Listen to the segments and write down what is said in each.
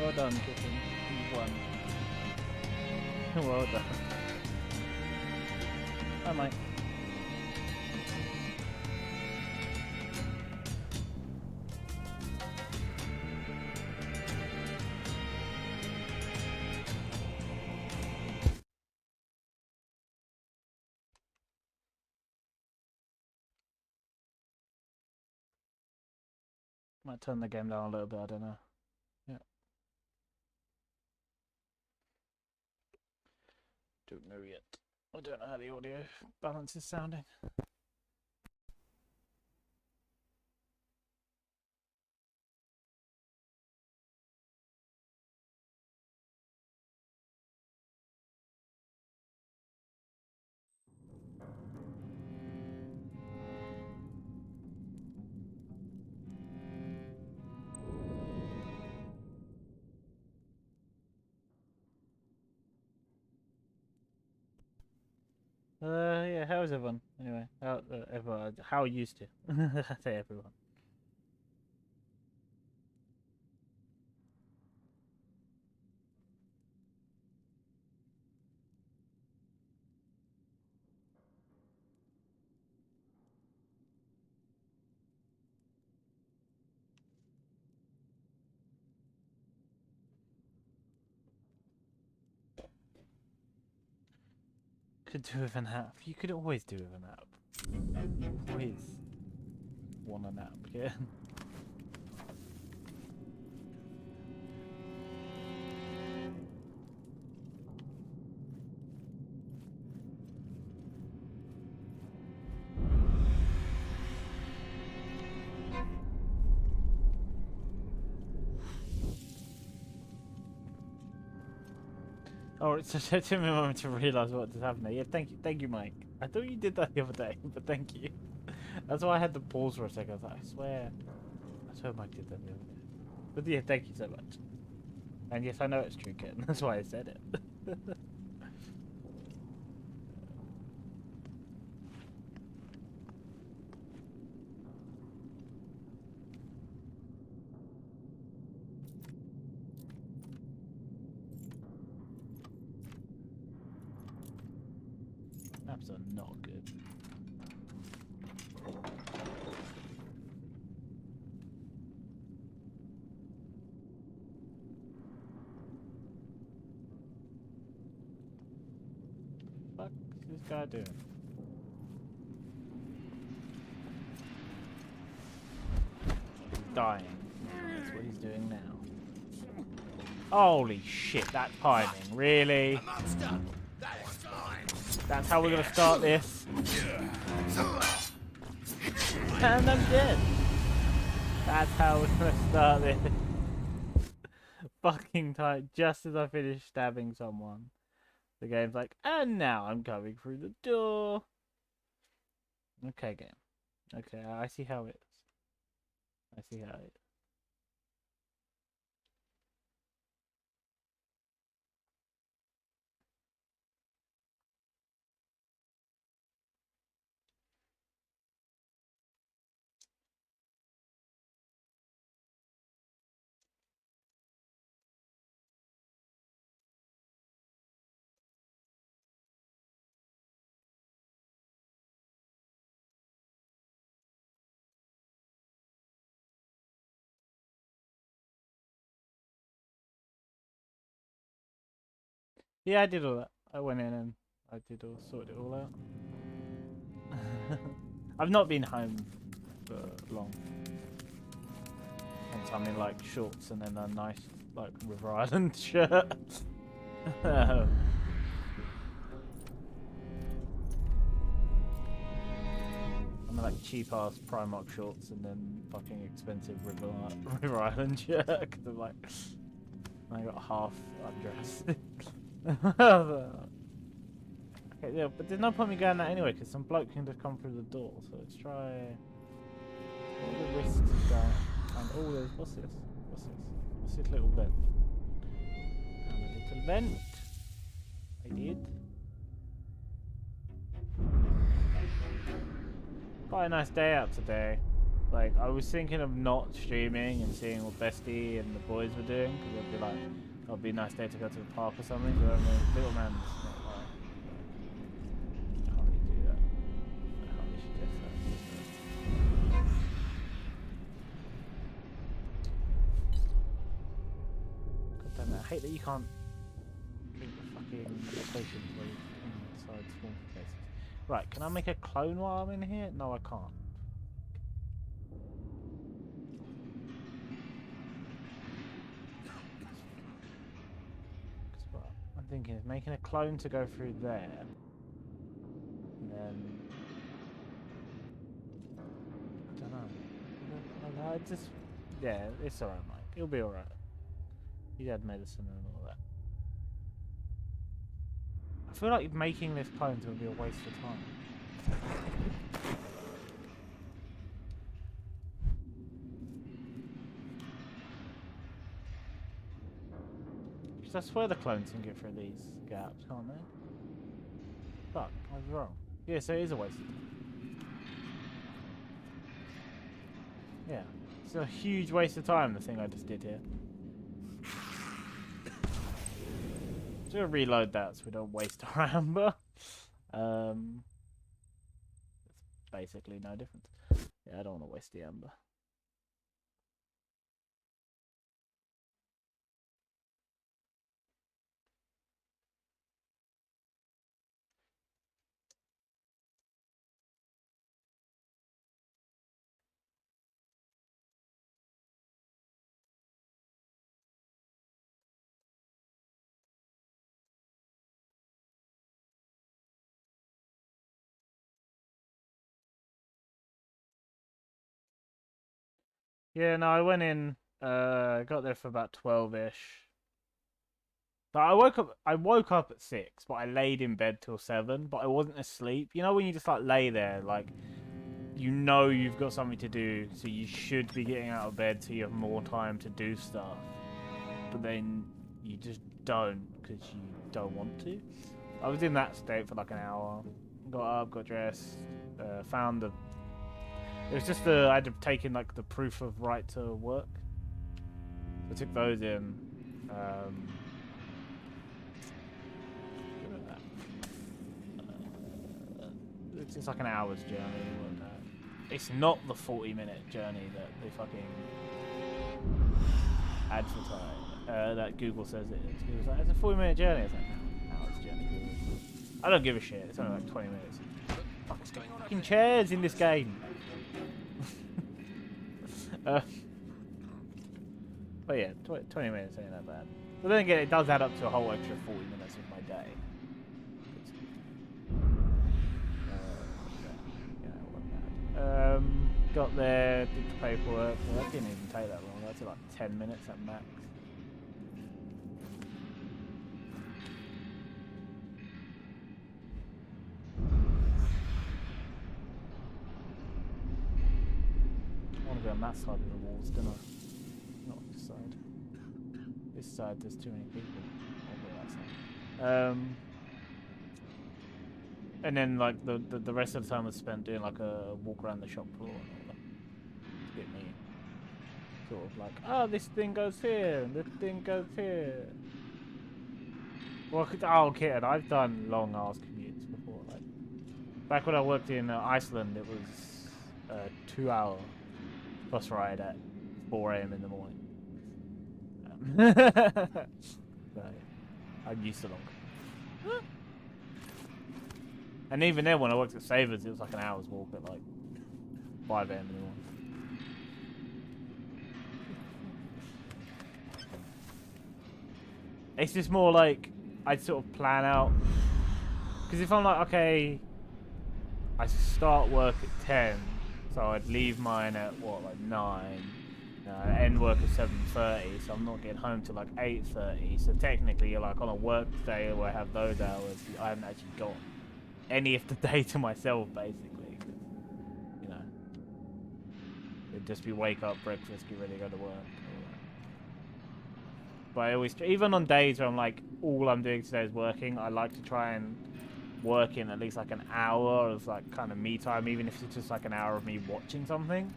Well done, Kitten. You won. Well done. Bye, Mike. Might turn the game down a little bit, I don't know. Yeah. Don't know yet. I don't know how the audio balance is sounding. Yeah, how is everyone? Anyway, everyone, how used to? I say everyone. Could do with a nap. You could always do with a nap. You always want a nap, yeah? Oh, it took me a moment to realise what was happening. Yeah, thank you, Mike. I thought you did that the other day, but thank you. That's why I had to pause for a second. I was like, I swear Mike did that the other day. But yeah, thank you so much. And yes, I know it's true, Kitten. That's why I said it. Maps are not good. What is this guy doing? He's dying. That's what he's doing now. Holy shit, that timing. Really? That's how we're gonna start this. And I'm dead. That's how we're gonna start this. Fucking tight. Just as I finish stabbing someone, the game's like, and now I'm coming through the door. Okay, game. Okay, I see how it is. I see how it is. Yeah, I did all that. I went in and I did all sorted it all out. I've not been home for long. And I'm in like shorts and then a nice like River Island shirt. I'm in like cheap ass Primark shorts and then fucking expensive River Island shirt because I'm like I got half undressed. Okay, yeah, but there's no point me going that anyway because some bloke can just come through the door. So let's try. What are the risks of going? And oh, there's what's this? What's this? What's this little vent? And a little vent. I did. Quite a nice day out today. Like, I was thinking of not streaming and seeing what Bestie and the boys were doing, because it'd be like, it would be a nice day to go to the park or something, but I mean, little man's not like, I can't really do that. I can't really suggest that. God damn it, I hate that you can't link the fucking locations where you're inside small places. Right, can I make a clone while I'm in here? No, I can't. I'm thinking of making a clone to go through there, and then I don't know. I just yeah, it's alright, Mike. It'll be alright. You had medicine and all that. I feel like making this clone will be a waste of time. Because I swear the clones can get through these gaps, can't they? Fuck, I was wrong. Yeah, so it is a waste of time. Yeah. It's a huge waste of time, the thing I just did here. Just gonna reload that so we don't waste our amber. It's basically no difference. Yeah, I don't want to waste the amber. Yeah, no, I went in, got there for about 12-ish. But I woke up at 6, but I laid in bed till 7, but I wasn't asleep. You know when you just like lay there, like, you know you've got something to do, so you should be getting out of bed so you have more time to do stuff. But then you just don't, because you don't want to. I was in that state for like an hour. Got up, got dressed, found the... It was just the... I had to take in like the proof of right to work. So I took those in. It's just like an hour's journey. It's not the 40-minute journey that they fucking advertise. That Google says it is. Google's like, it's a 40-minute journey. It's like, no, hour's journey. I don't give a shit. It's only like 20 minutes. What the fuck is going on? Fucking chairs in this game. But yeah, 20 minutes ain't that bad. But then again, it does add up to a whole extra 40 minutes of my day. Got there, did the paperwork. Well, that didn't even take that long. That took like 10 minutes at max. I want to be on that side of the walls, don't I? Not this side. This side, there's too many people. I'll go that side. And then like the rest of the time was spent doing like a walk around the shop floor and all that. To get me sort of like, oh, this thing goes here and this thing goes here. Well, oh, kid, I've done long ass commutes before. Like back when I worked in Iceland, it was a 2-hour bus ride at 4 a.m. in the morning. So, I'm used to long. And even then, when I worked at Savers, it was like an hour's walk at like 5 a.m. in the morning. It's just more like I'd sort of plan out. Because if I'm like, okay, I start work at 10, so I'd leave mine at what, like 9. End work at 7:30, so I'm not getting home till like 8:30. So technically, you're like on a work day where I have those hours, I haven't actually got any of the day to myself, basically. You know, it'd just be wake up, breakfast, get ready, go to work. But I always, even on days where I'm like, all I'm doing today is working, I like to try and work in at least like an hour of like kind of me time, even if it's just like an hour of me watching something.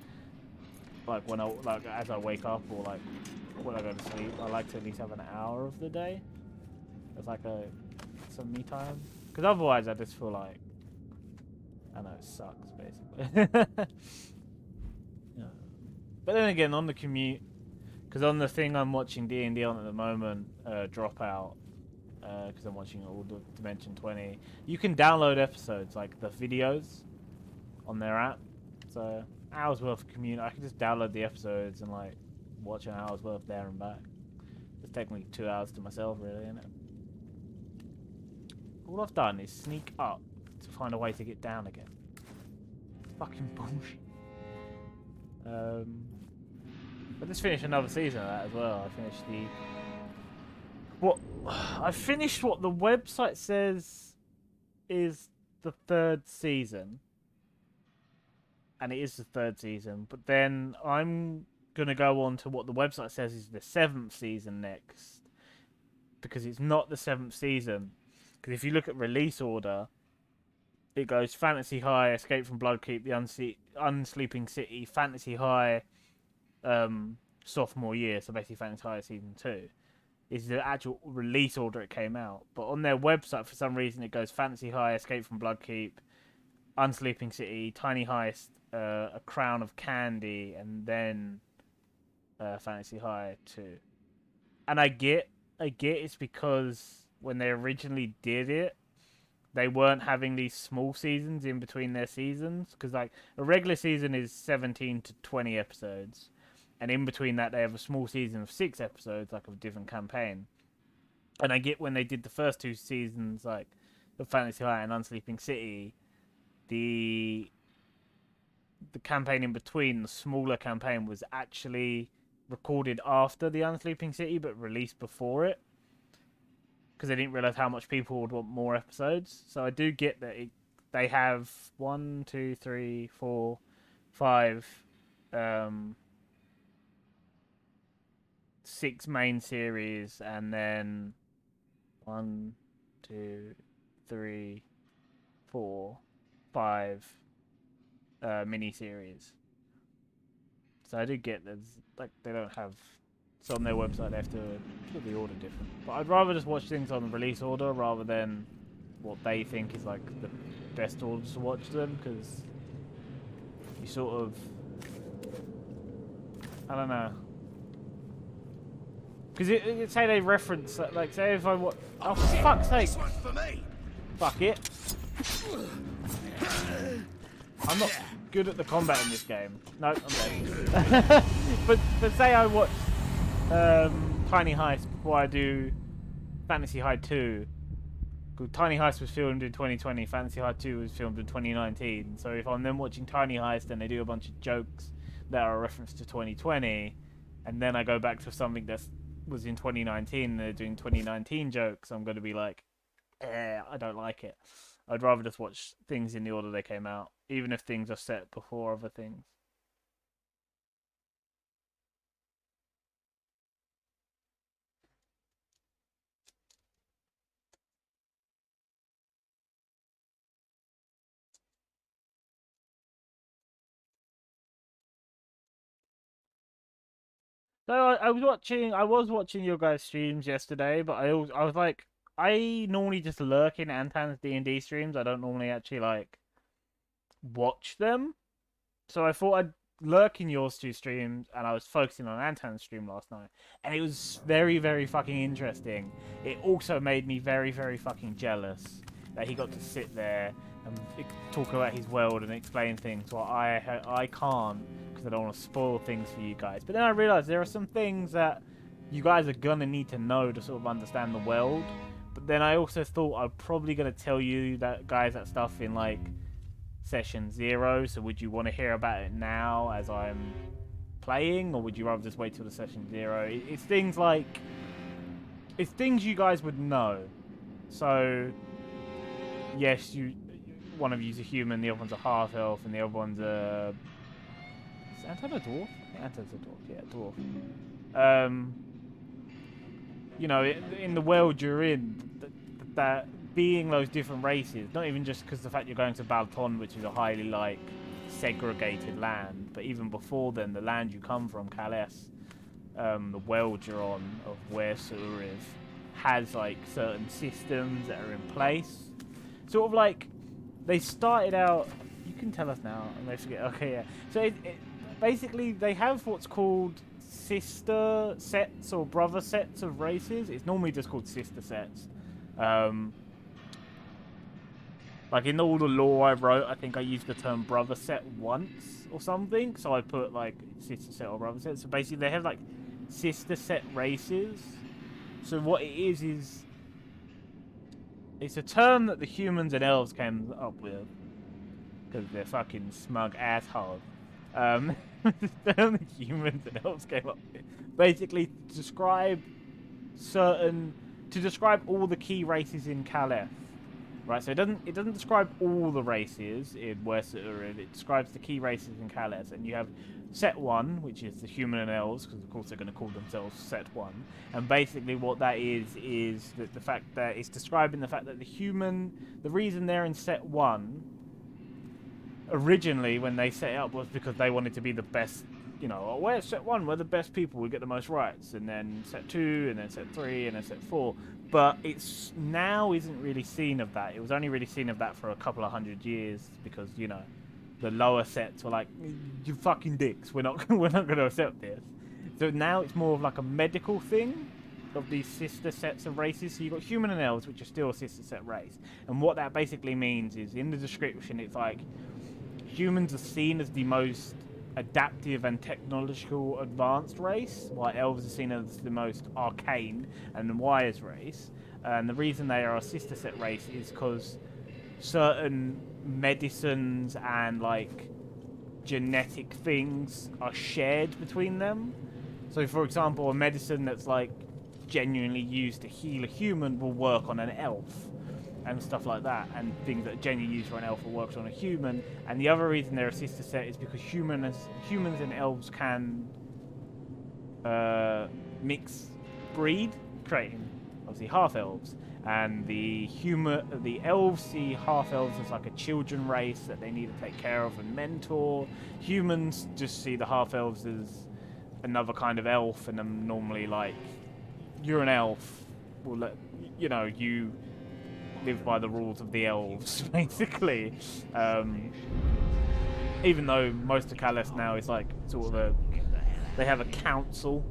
like when as I wake up or like when I go to sleep, I like to at least have an hour of the day as like some me time. Because otherwise, I just feel like I know it sucks basically. Yeah. But then again, on the commute, because on the thing I'm watching D&D on at the moment, Dropout, because I'm watching all the Dimension 20, you can download episodes, like the videos, on their app. So, hours worth of commute, I can just download the episodes and, like, watch an hour's worth there and back. It's technically 2 hours to myself, really, isn't it? All I've done is sneak up to find a way to get down again. It's fucking bullshit. But just finished another season of that as well. I finished what the website says is the 3rd season. And it is the 3rd season. But then I'm going to go on to what the website says is the 7th season next. Because it's not the 7th season. Because if you look at release order, it goes Fantasy High, Escape from Bloodkeep, The Unsleeping City, Fantasy High, sophomore year, so basically Fantasy High Season 2, is the actual release order it came out. But on their website, for some reason, it goes Fantasy High, Escape from Bloodkeep, Unsleeping City, Tiny Heist, A Crown of Candy, and then Fantasy High 2. And I get it's because when they originally did it, they weren't having these small seasons in between their seasons. Because, like, a regular season is 17 to 20 episodes. And in between that, they have a small season of 6 episodes, like, of a different campaign. And I get when they did the first 2 seasons, like, of Fantasy High and Unsleeping City, the campaign in between, the smaller campaign, was actually recorded after the Unsleeping City, but released before it. Because they didn't realize how much people would want more episodes. So I do get that they have 1, 2, 3, 4, 5, 6 main series, and then 1, 2, 3, 4, 5 mini series. So I do get that, like, they don't have. So on their website they have to put the order different. But I'd rather just watch things on the release order rather than what they think is like the best orders to watch them, because you sort of, I don't know. Because it say they reference, like, say if I watch, oh for fuck's sake, fuck it. I'm not good at the combat in this game. No, I'm dead. but say I watch Tiny Heist before I do Fantasy High 2. Tiny Heist was filmed in 2020, Fantasy High 2 was filmed in 2019. So if I'm then watching Tiny Heist and they do a bunch of jokes that are a reference to 2020, and then I go back to something that was in 2019 and they're doing 2019 jokes, I'm going to be like, I don't like it. I'd rather just watch things in the order they came out, even if things are set before other things. So I was watching your guys' streams yesterday, but I was like, I normally just lurk in Antan's D&D streams. I don't normally actually like watch them. So I thought I'd lurk in yours 2 streams, and I was focusing on Antan's stream last night, and it was very, very fucking interesting. It also made me very, very fucking jealous that he got to sit there and talk about his world and explain things while I can't, because I don't want to spoil things for you guys. But then I realized there are some things that you guys are gonna need to know to sort of understand the world. But then I also thought I'm probably gonna tell you that stuff in like session 0. So would you want to hear about it now as I'm playing, or would you rather just wait till the session 0? It's things like, it's things you guys would know. So yes, one of you's a human, the other one's a half elf, and the other one's a, is Anton a dwarf? Anton's a dwarf, yeah, dwarf. You know, in the world you're in, that being those different races, not even just because the fact you're going to Balton, which is a highly like segregated land. But even before then, the land you come from, Kales, the world you're on of where Sur is, has like certain systems that are in place. Sort of like they started out. You can tell us now. I may forget. Okay, yeah. So basically they have what's called sister sets or brother sets of races. It's normally just called sister sets. Like in all the lore I wrote, I think I used the term brother set once or something. So I put like sister set or brother set. So basically they have like sister set races. So what it is it's a term that the humans and elves came up with because they're fucking smug assholes. The term the humans and elves came up with, basically to describe all the key races in Calais. Right, so it doesn't describe all the races in West Urin. It describes the key races in Calais, and you have Set 1, which is the human and elves, because of course they're going to call themselves Set 1. And basically what that is that the fact that it's describing the fact that the reason they're in Set 1, originally when they set it up was because they wanted to be the best, you know, oh, we're Set 1, we're the best people, we get the most rights, and then Set 2, and then Set 3, and then Set 4. But it's now isn't really seen of that. It was only really seen of that for a couple of 100 years because, you know, the lower sets were like, you fucking dicks, we're not going to accept this. So now it's more of like a medical thing of these sister sets of races. So you've got human and elves, which are still a sister set race. And what that basically means is, in the description, it's like humans are seen as the most adaptive and technological advanced race, while elves are seen as the most arcane and wise race. And the reason they are a sister set race is because certain medicines and like genetic things are shared between them. So for example, a medicine that's like genuinely used to heal a human will work on an elf and stuff like that, and things that are genuinely used for an elf will work on a human. And the other reason they're a sister set is because humans and elves can mix breed, creating obviously half elves. And the elves see half elves as like a children race that they need to take care of and mentor. Humans just see the half elves as another kind of elf, and I'm normally like, you're an elf, we'll let you know, you live by the rules of the elves, basically. Even though most of Calais now is like sort of they have a council.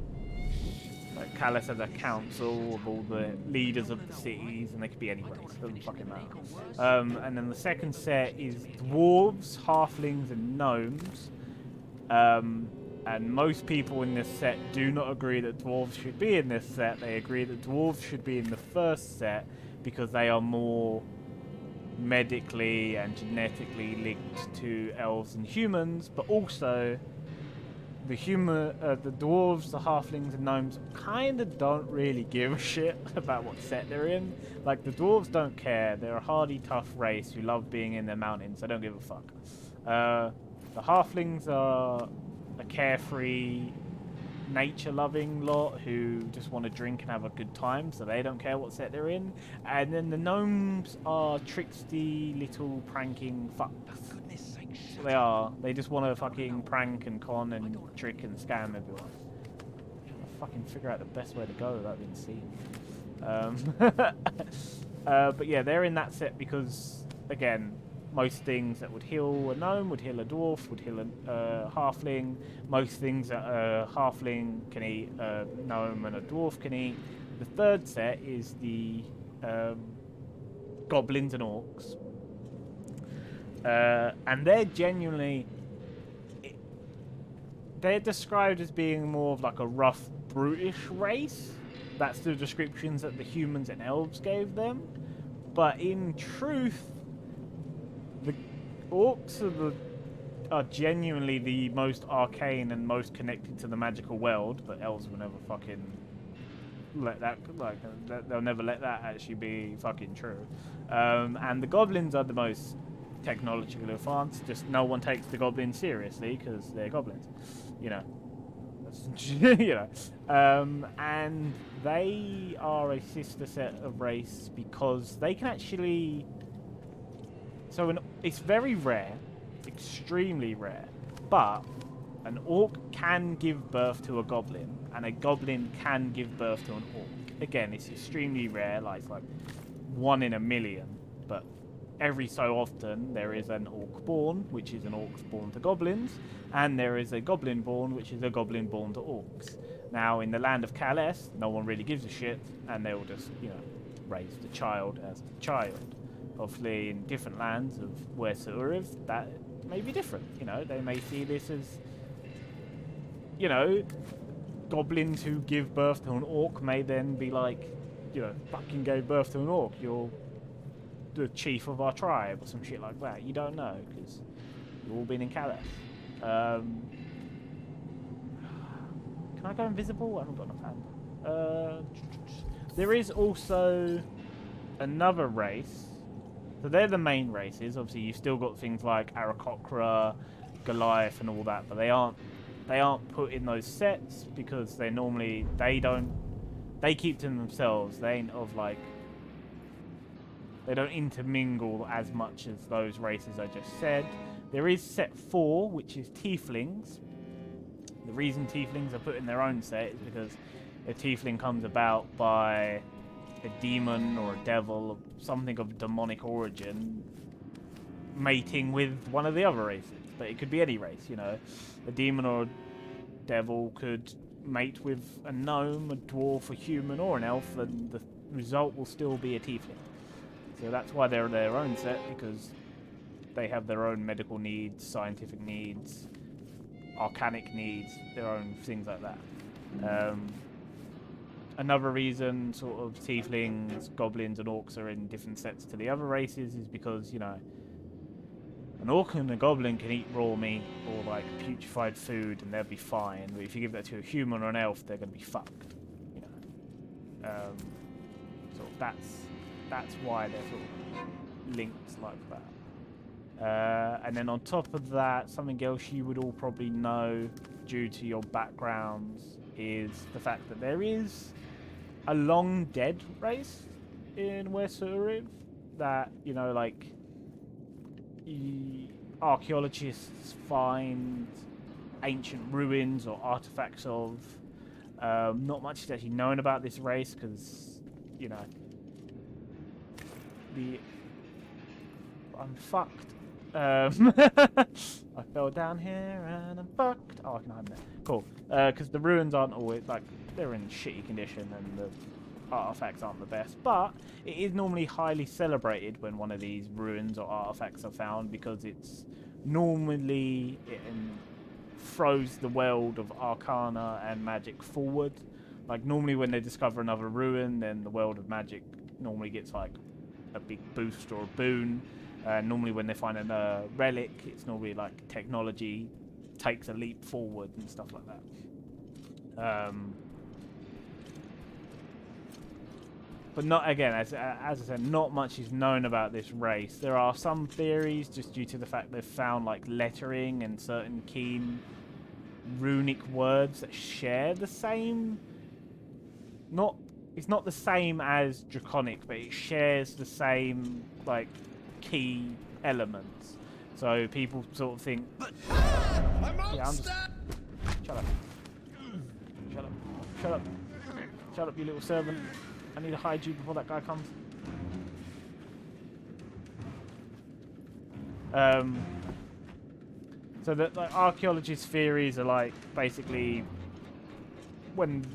Like Calais has a council of all the leaders of the cities, and they could be any race, doesn't fucking matter. And then the second set is dwarves, halflings, and gnomes. And most people in this set do not agree that dwarves should be in this set. They agree that dwarves should be in the first set because they are more medically and genetically linked to elves and humans, but also the dwarves, the halflings, and gnomes kind of don't really give a shit about what set they're in. Like, the dwarves don't care. They're a hardy, tough race who love being in their mountains. They don't give a fuck. The halflings are a carefree, nature-loving lot who just want to drink and have a good time, so they don't care what set they're in. And then the gnomes are tricksty, little pranking fucks. They are. They just want to fucking prank and con and trick and scam everyone. I'm trying to fucking figure out the best way to go without being seen. But yeah, they're in that set because, again, most things that would heal a gnome would heal a dwarf, would heal a halfling. Most things that a halfling can eat, a gnome and a dwarf can eat. The third set is the goblins and orcs. And they're genuinely... They're described as being more of like a rough, brutish race. That's the descriptions that the humans and elves gave them. But in truth, the orcs are genuinely the most arcane and most connected to the magical world, but elves will never fucking let that, like, they'll never let that actually be fucking true. And the goblins are the most technologically advanced, just no one takes the goblins seriously because they're goblins, you know. You know. And they are a sister set of race because they can actually... So it's very rare extremely rare. But an orc can give birth to a goblin, and a goblin can give birth to an orc. Again, it's extremely rare, like it's like 1 in a million, but every so often there is an orc born, which is an orc born to goblins, and there is a goblin born, which is a goblin born to orcs. Now, in the land of Kales, no one really gives a shit, and they will just, raise the child as a child. Obviously, in different lands of where Suuriv, that may be different. They may see this as, goblins who give birth to an orc may then be like, fucking gave birth to an orc. You're the chief of our tribe or some shit like that. You don't know because you've all been in Kales. Can I go invisible? I haven't got enough hand. There is also another race. So they're the main races. Obviously, you've still got things like Aarakocra, Goliath, and all that, but they aren't put in those sets because they keep to themselves. They ain't they don't intermingle as much as those races I just said. There is set 4, which is tieflings. The reason tieflings are put in their own set is because a tiefling comes about by a demon or a devil or something of demonic origin mating with one of the other races. But it could be any race, A demon or a devil could mate with a gnome, a dwarf, a human, or an elf, and the result will still be a tiefling. So that's why they're their own set, because they have their own medical needs, scientific needs, arcanic needs, their own things like that. Another reason sort of tieflings, goblins, and orcs are in different sets to the other races is because, an orc and a goblin can eat raw meat or like putrefied food and they'll be fine. But if you give that to a human or an elf, they're going to be fucked. So that's why they're sort of linked like that. And then on top of that, something else you would all probably know due to your backgrounds is the fact that there is a long dead race in West Suuriv that, archaeologists find ancient ruins or artifacts of. Not much is actually known about this race because, I'm fucked. I fell down here and I'm fucked. Oh, I can hide there. Cool. Because the ruins aren't always, they're in shitty condition and the artifacts aren't the best. But it is normally highly celebrated when one of these ruins or artifacts are found because it's normally, it throws the world of arcana and magic forward. Normally when they discover another ruin, then the world of magic normally gets, a big boost or a boon. Normally when they find a relic, it's normally technology takes a leap forward and stuff like that. But not, again, as I said, not much is known about this race. There are some theories just due to the fact they've found lettering and certain keen runic words that share the same. It's not the same as Draconic, but it shares the same key elements. So people sort of think, yeah, I'm just shut up. Shut up, you little servant. I need to hide you before that guy comes. So that archaeologists' theories are basically when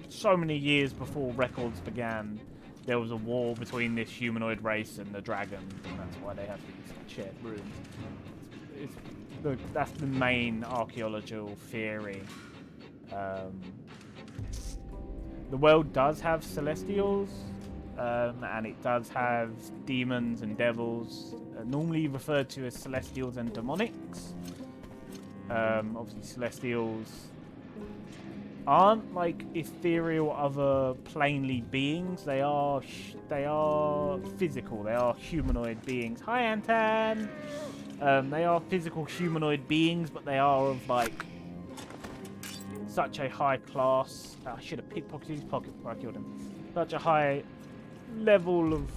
so many years before records began, there was a war between this humanoid race and the dragons, and that's why they have these shared ruins. That's the main archaeological theory. The world does have celestials, and it does have demons and devils, normally referred to as celestials and demonics. Obviously, celestials aren't ethereal other planely beings. They are physical. They are humanoid beings. Hi, Anton. They are physical humanoid beings, but they are of such a high class. I should have pickpocketed his pocket before I killed him. Such a high level of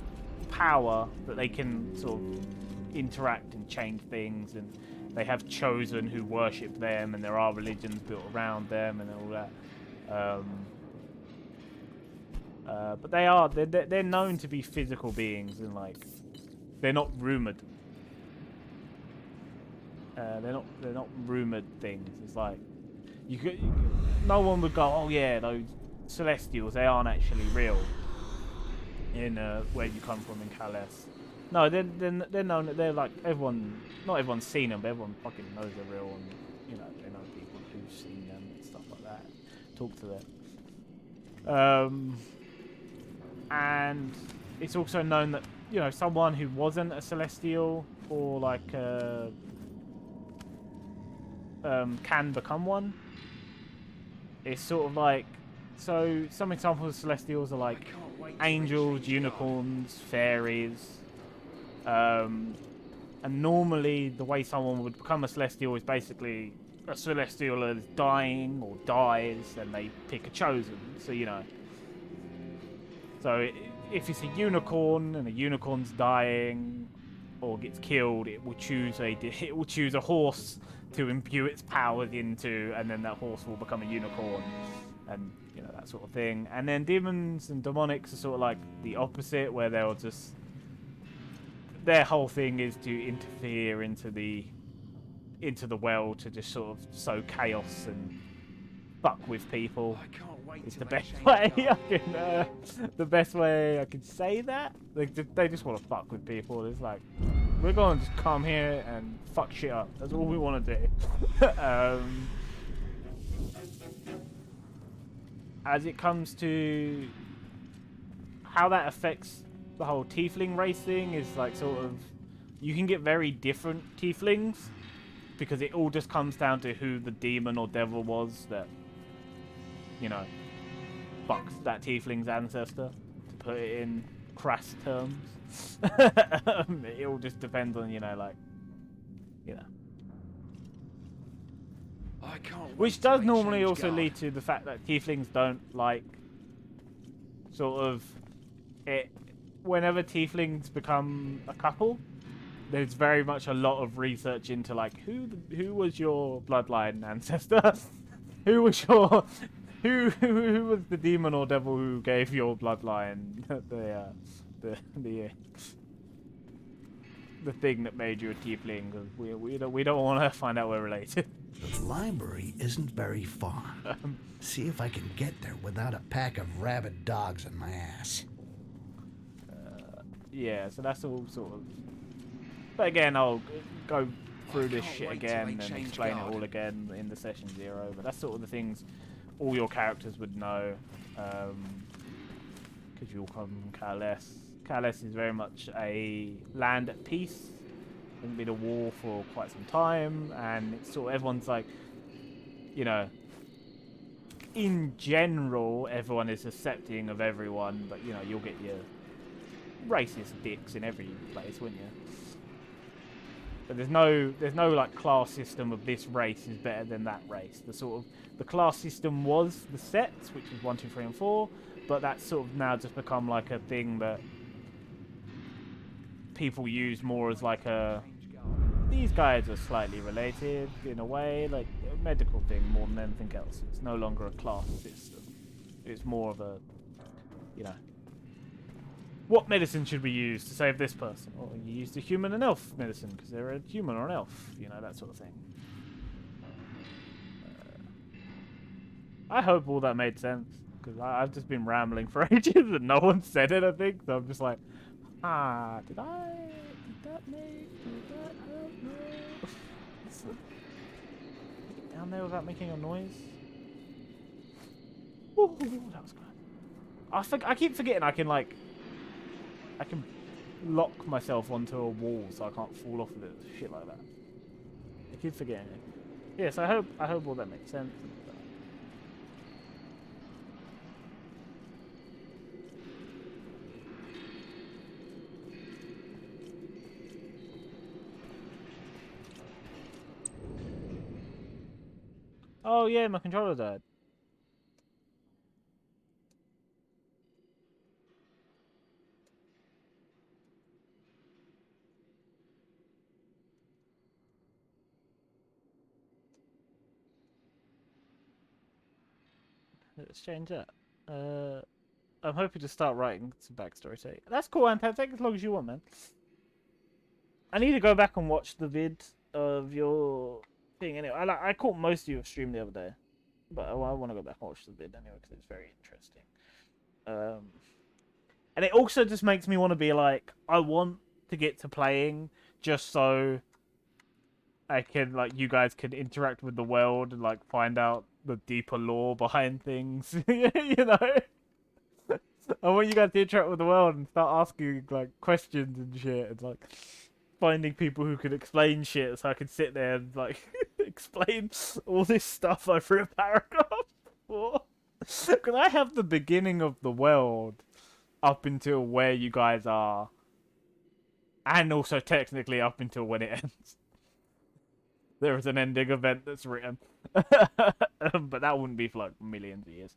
power that they can sort of interact and change things, and they have chosen who worship them, and there are religions built around them and all that. But they're known to be physical beings, and like they're not rumored. They're not rumored things. It's like no one would go, oh yeah, those celestials, they aren't actually real. In where you come from in Calais. No, they're known that they're like everyone. Not everyone's seen them, but everyone fucking knows they're real, and you know they know people who've seen them and stuff like that. Talk to them. And it's also known that someone who wasn't a celestial or like can become one. It's sort of like some examples of celestials are like angels, unicorns, fairies. And normally the way someone would become a celestial is basically a celestial is dying or dies, and they pick a chosen. So if it's a unicorn and a unicorn's dying or gets killed, it will choose a horse to imbue its powers into, and then that horse will become a unicorn, and that sort of thing. And then demons and demonics are sort of like the opposite, where they'll just their whole thing is to interfere into the world to just sort of sow chaos and fuck with people. It's the best way the best way I can say that. They just want to fuck with people. It's like, we're going to just come here and fuck shit up. That's all we want to do. As it comes to how that affects the whole tiefling race thing, is like sort of you can get very different tieflings because it all just comes down to who the demon or devil was that fucked that tiefling's ancestor, to put it in crass terms. It all just depends on which does normally also lead to the fact that tieflings don't like sort of it. Whenever tieflings become a couple, there's very much a lot of research into like who was your bloodline ancestor, who was the demon or devil who gave your bloodline the thing that made you a tiefling. Because we don't want to find out we're related. The library isn't very far. See if I can get there without a pack of rabid dogs on my ass. Yeah, so that's all sort of. But again, I'll go through this shit again and explain it all again in the session 0. But that's sort of the things all your characters would know, because you all come from Calais. Calais is very much a land at peace. Hasn't been a war for quite some time, and it's sort of everyone's like, in general, everyone is accepting of everyone, but you'll get your racist dicks in every place, wouldn't you? But there's no like class system of this race is better than that race. The class system was the sets, which is 1, 2, 3, and 4, but that's sort of now just become like a thing that people use more as like these guys are slightly related in a way, like a medical thing more than anything else. It's no longer a class system. It's more of a, what medicine should we use to save this person? Or you use the human and elf medicine because they're a human or an elf, that sort of thing. I hope all that made sense, because I've just been rambling for ages and no one said it, I think. So I'm just like, did that help? No. Get down there without making a noise. Ooh, that was good. I keep forgetting I can lock myself onto a wall so I can't fall off of it. Shit like that. I keep forgetting it. Yes, I hope all that makes sense. Oh yeah, my controller died. Let's change that. I'm hoping to start writing some backstory too. That's cool, Anton. Take as long as you want, man. I need to go back and watch the vid of your thing anyway. I caught most of your stream the other day, but I want to go back and watch the vid anyway because it's very interesting. And it also just makes me want to be like, I want to get to playing just so I can, like, you guys can interact with the world and, like, find out the deeper lore behind things, you know? I want you guys to interact with the world and start asking, like, questions and shit, and, like, finding people who can explain shit so I can sit there and, like, explain all this stuff over a paragraph before. Because I have the beginning of the world up until where you guys are, and also technically up until when it ends. There is an ending event that's written. But that wouldn't be for like millions of years.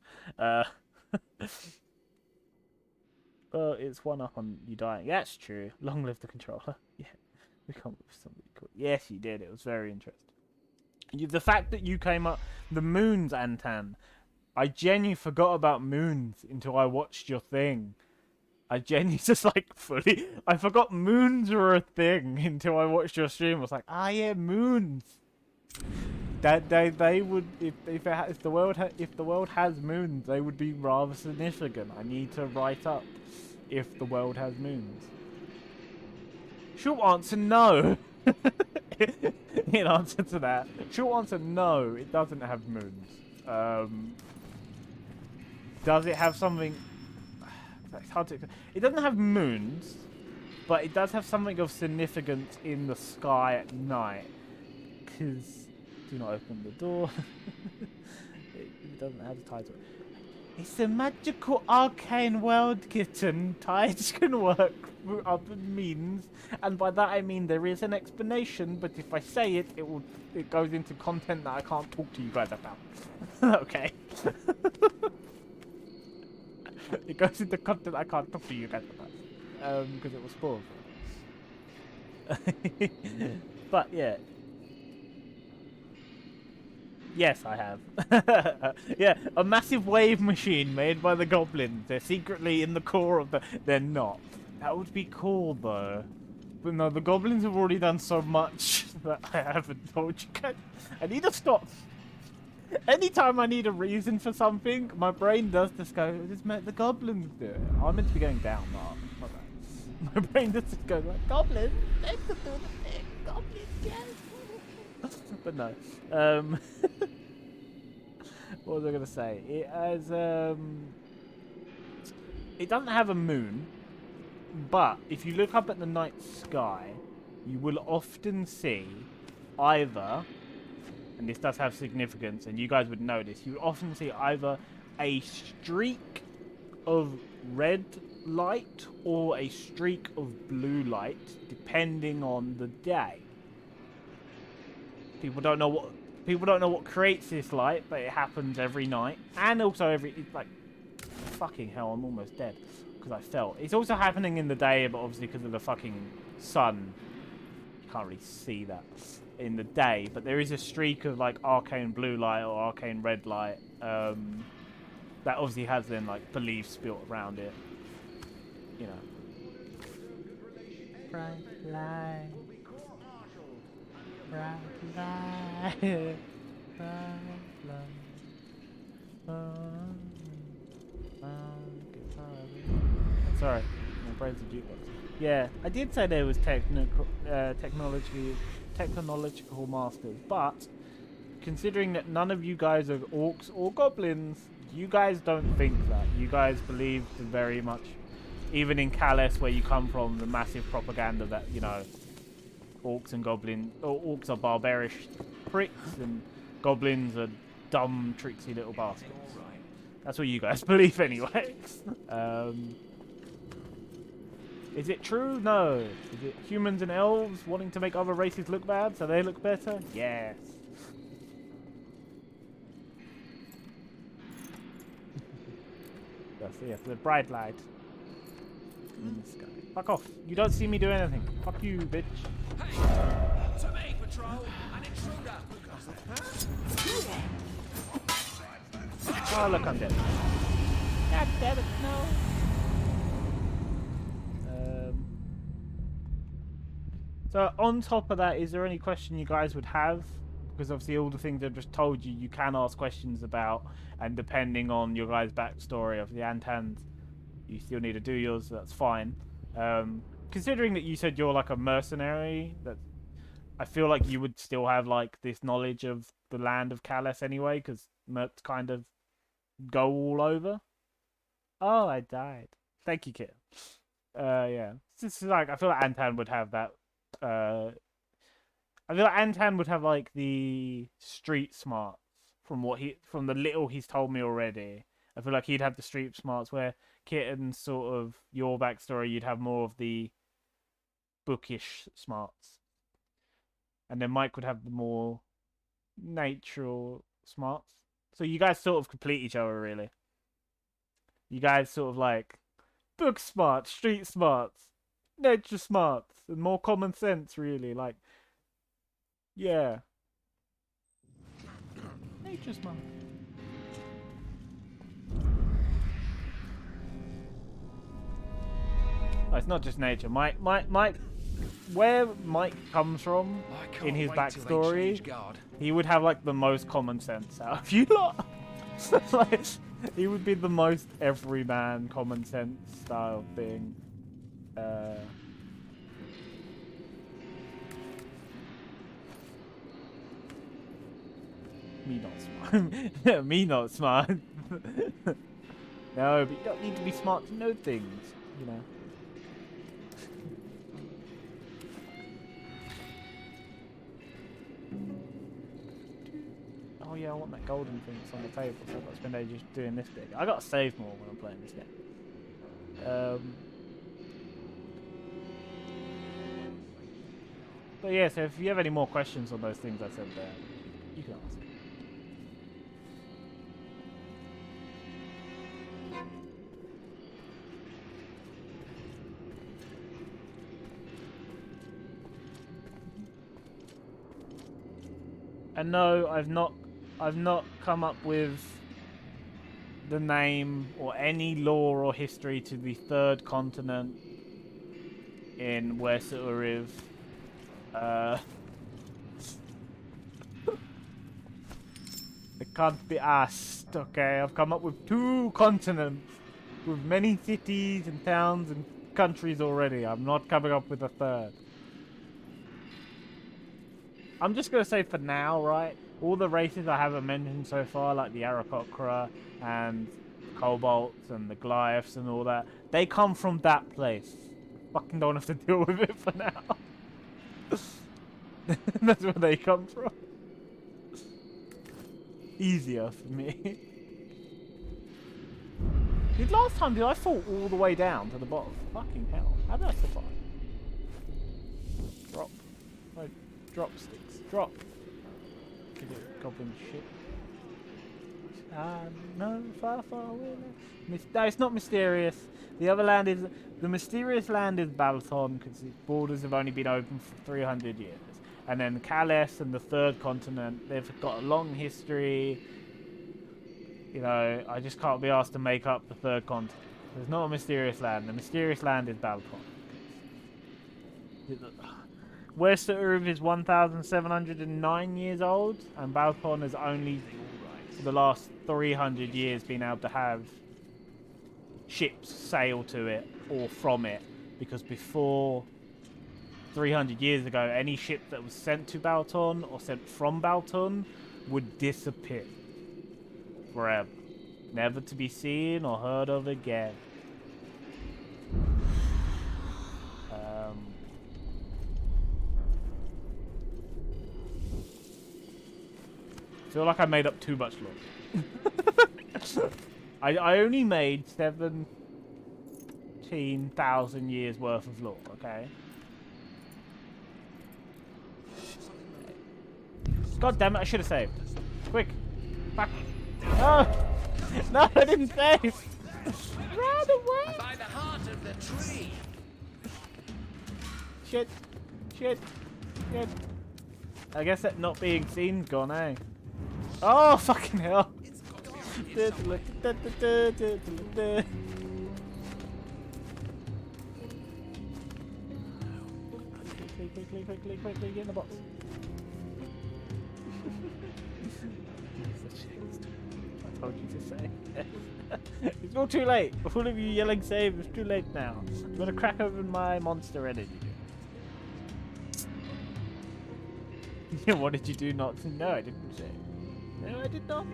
Well, it's one up on you dying. Yeah, that's true. Long live the controller. Yeah, we come up with something cool. Yes, you did. It was very interesting. The fact that you came up... The moons, Antan. I genuinely forgot about moons until I watched your thing. I genuinely just like fully... I forgot moons were a thing until I watched your stream. I was like, ah, yeah, moons. That they would... If the world has moons, they would be rather significant. I need to write up if the world has moons. Short answer, no. In answer to that, short answer, no. It doesn't have moons. Does it have something? It's hard to. It doesn't have moons, but it does have something of significance in the sky at night. Because do not open the door. It doesn't have the title. It's a magical arcane world, kitten. Tides can work through other means, and by that I mean there is an explanation. But if I say it, it goes into content that I can't talk to you guys about. Okay. It goes into content I can't talk to you guys about, because it was spoiled. But yeah. Yes, I have. Yeah, a massive wave machine made by the goblins. They're secretly in the core of the... They're not. That would be cool, though. But no, the goblins have already done so much that I haven't told you guys. I need to stop. Anytime I need a reason for something, my brain does just go, the goblins do it. I'm meant to be going down, Mark. My brain just goes like, goblins, they could do the thing. Goblins, yes. But no. What was I going to say? It has, it doesn't have a moon, but if you look up at the night sky, you will often see either, and this does have significance, and you guys would know this, you often see either a streak of red light or a streak of blue light, depending on the day. People don't know what creates this light, but it happens every night, and also it's like, fucking hell, I'm almost dead because I fell. It's also happening in the day, but obviously because of the fucking sun, you can't really see that in the day. But there is a streak of like arcane blue light or arcane red light that obviously has then like beliefs built around it, you know. Bright light. Bright light, bright light. Sorry, my brain's a jukebox. Yeah, I did say there was technological masters, but considering that none of you guys are orcs or goblins, you guys don't think that. You guys believe very much, even in Calais, where you come from, the massive propaganda that, you know, orcs and goblins, or orcs are barbarish pricks and goblins are dumb, tricksy little bastards. That's what you guys believe anyway. Is it true? No. Is it humans and elves wanting to make other races look bad so they look better? Yes. That's it. The bright light in the sky. Fuck off. You don't see me do anything. Fuck you, bitch. Hey, to me, patrol, an intruder. Oh, look, I'm dead. God damn it, no. So on top of that, is there any question you guys would have? Because obviously all the things I've just told you, you can ask questions about, and depending on your guys' backstory of the Antans, you still need to do yours, so that's fine. Considering that you said you're like a mercenary, that I feel like you would still have like this knowledge of the land of Kalas anyway, because mercs kind of go all over. Oh, I died. Thank you, Kit. Yeah. It's just like I feel like Antan would have that. I feel like Antan would have like the street smarts from the little he's told me already. I feel like he'd have the street smarts where Kitten's sort of your backstory, you'd have more of the bookish smarts. And then Mike would have the more natural smarts. So you guys sort of complete each other, really. You guys sort of like book smarts, street smarts, nature smarts, and more common sense, really. Like, yeah. Nature smart. Oh, it's not just nature. Mike, where Mike comes from in his backstory, he would have like the most common sense out of you lot. Like, he would be the most everyman common sense style thing. Me not smart. Me not smart. No, but you don't need to be smart to know things, you know. Oh yeah, I want that golden thing that's on the table, so I've got to spend ages doing this bit. I got to save more when I'm playing this game. But yeah, so if you have any more questions on those things I said there, you can ask. And no, I've not come up with the name or any lore or history to the third continent in West Uriv. It can't be asked, okay? I've come up with 2 continents with many cities and towns and countries already. I'm not coming up with a third. I'm just going to say for now, right? All the races I haven't mentioned so far, like the Aarakocra and Kobolds and the Goliaths and all that, they come from that place. Fucking don't have to deal with it for now. That's where they come from. Easier for me. Last time, did I fall all the way down to the bottom? Fucking hell. How did I survive? Drop. No, drop Styx. Drop. Goblin shit. No, far, far away. No, it's not mysterious. The other land is... The mysterious land is Balton, because its borders have only been open for 300 years. And then Kalas and the third continent, they've got a long history. You know, I just can't be asked to make up the third continent. There's not a mysterious land. The mysterious land is Balton. West Uriv is 1,709 years old, and Balton has only, for the last 300 years, been able to have ships sail to it or from it, because before 300 years ago, any ship that was sent to Balton or sent from Balton would disappear forever, never to be seen or heard of again. I feel like I made up too much lore. I only made 17,000 years worth of lore, okay? God damn it, I should have saved. Quick. Back. Oh! No, I didn't save! Run away! By the heart of the tree. Shit. Shit. Shit. I guess that not being seen's gone, eh? Oh, fucking hell. Quickly, get in the box. I told you to say. It's not too late. All of you yelling save, it's too late now. I'm gonna crack open my monster energy. What did you do not? No, I didn't say. No, I did not.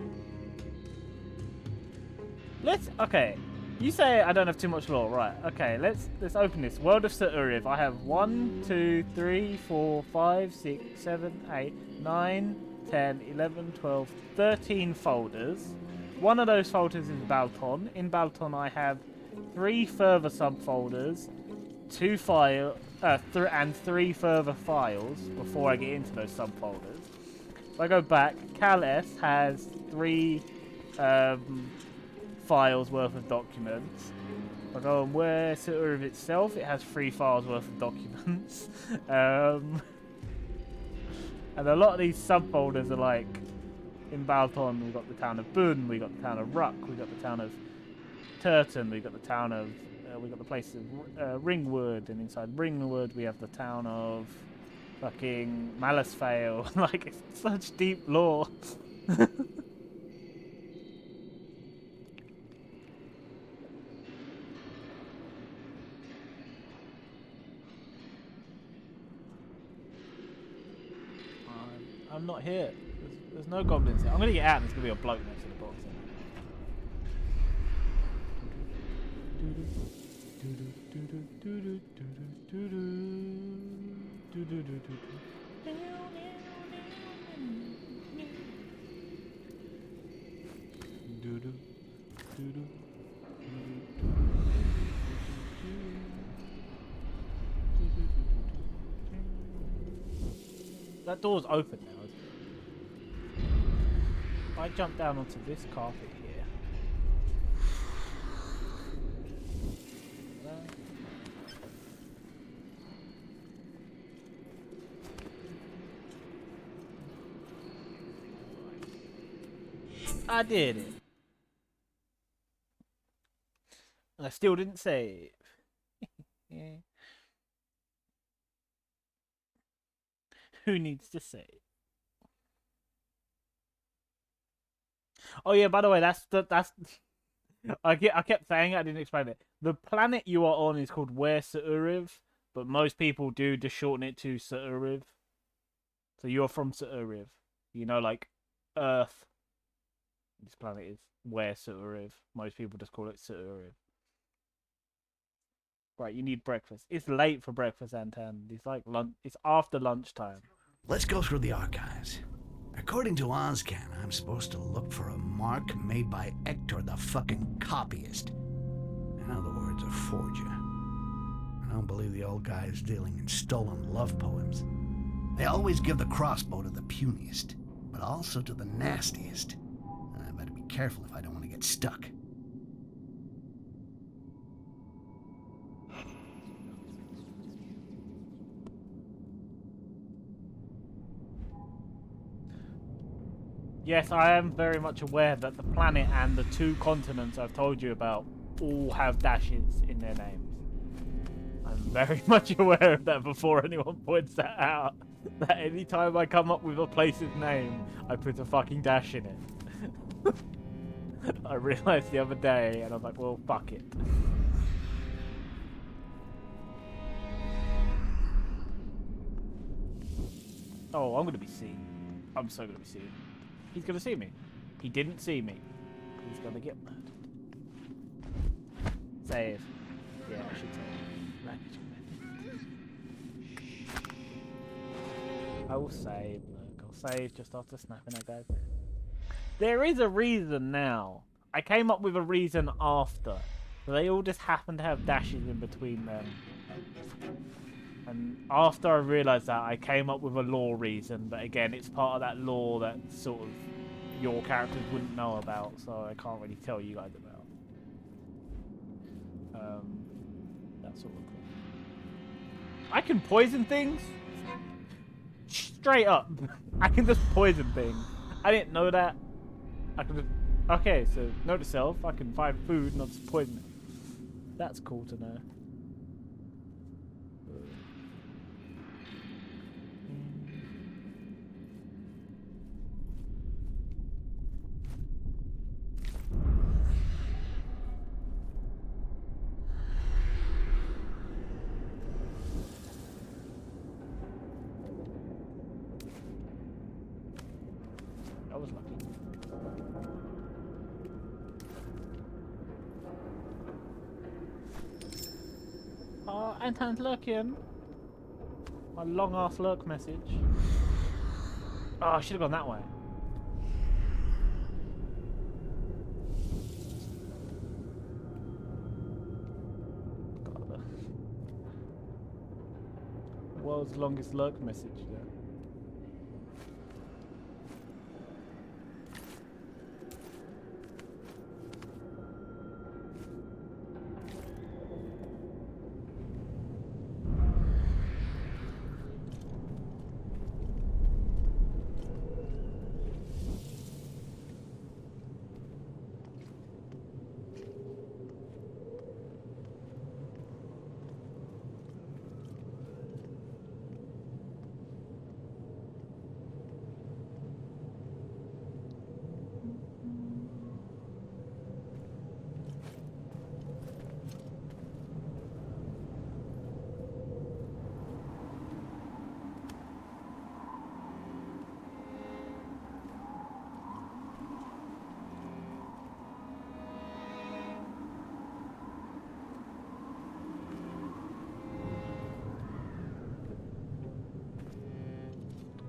Okay. You say I don't have too much lore, right? Okay, let's open this. World of Sa'uriv. I have 1, 2, 3, 4, 5, 6, 7, 8, 9, 10, 11, 12, 13 folders. One of those folders is Balton. In Balton I have 3 further subfolders, 2 and 3 further files before I get into those subfolders. If I go back, Cal S has 3 files worth of documents. If I go on where Sa'uriv itself, it has 3 files worth of documents. And a lot of these subfolders are like, in Balton we've got the town of Bun, we've got the town of Ruck, we've got the town of Turton, we've got the town of, we've got the place of Ringwood, and inside Ringwood we have the town of fucking Malicevale. Like, it's such deep lore. I'm not here. There's no goblins here. I'm gonna get out and there's gonna be a bloke next to the box. That door's open now. If I jump down onto this carpet here. I did it. I still didn't save. Yeah. Who needs to save? Oh yeah, by the way, that's I kept saying it, I didn't explain it. The planet you are on is called Where Sa'uriv, but most people do just shorten it to Sa'uriv. So you're from Sa'uriv. You know, like Earth. This planet is Where Sa'uriv. Most people just call it Sa'uriv. Right, you need breakfast. It's late for breakfast, Anton. It's like lunch. It's after lunchtime. Let's go through the archives. According to Ozcan, I'm supposed to look for a mark made by Hector the fucking copyist. In other words, a forger. I don't believe the old guy is dealing in stolen love poems. They always give the crossbow to the puniest, but also to the nastiest. And I better be careful if I don't want to get stuck. Yes, I am very much aware that the planet and the 2 continents I've told you about all have dashes in their names. I'm very much aware of that before anyone points that out. That any time I come up with a place's name, I put a fucking dash in it. I realised the other day, and I was like, well, fuck it. Oh, I'm gonna be seen. I'm so gonna be seen. He's gonna see me. He didn't see me. He's gonna get murdered. Save. Yeah, I should save. I will save. Look, I'll save just after snapping that guy's head. There is a reason now. I came up with a reason after. So they all just happen to have dashes in between them. And after I realised that, I came up with a lore reason, but again, it's part of that lore that sort of your characters wouldn't know about, so I can't really tell you guys about. That's sort of cool. I can poison things? Straight up. I can just poison things. I didn't know that. I can just Okay, so note to self, I can find food, not disappointment. That's cool to know. That was lucky. Oh, Anton's lurking. My long ass lurk message. Oh, I should have gone that way. God. World's longest lurk message there.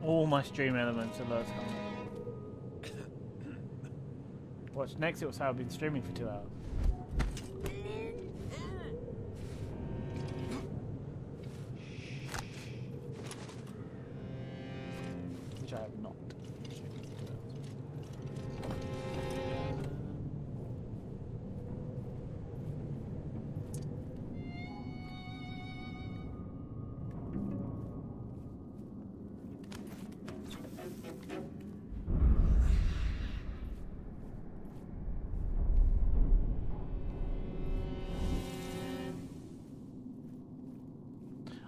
All my stream elements alerts coming. Watch next, it will say I've been streaming for 2 hours. Which I have not.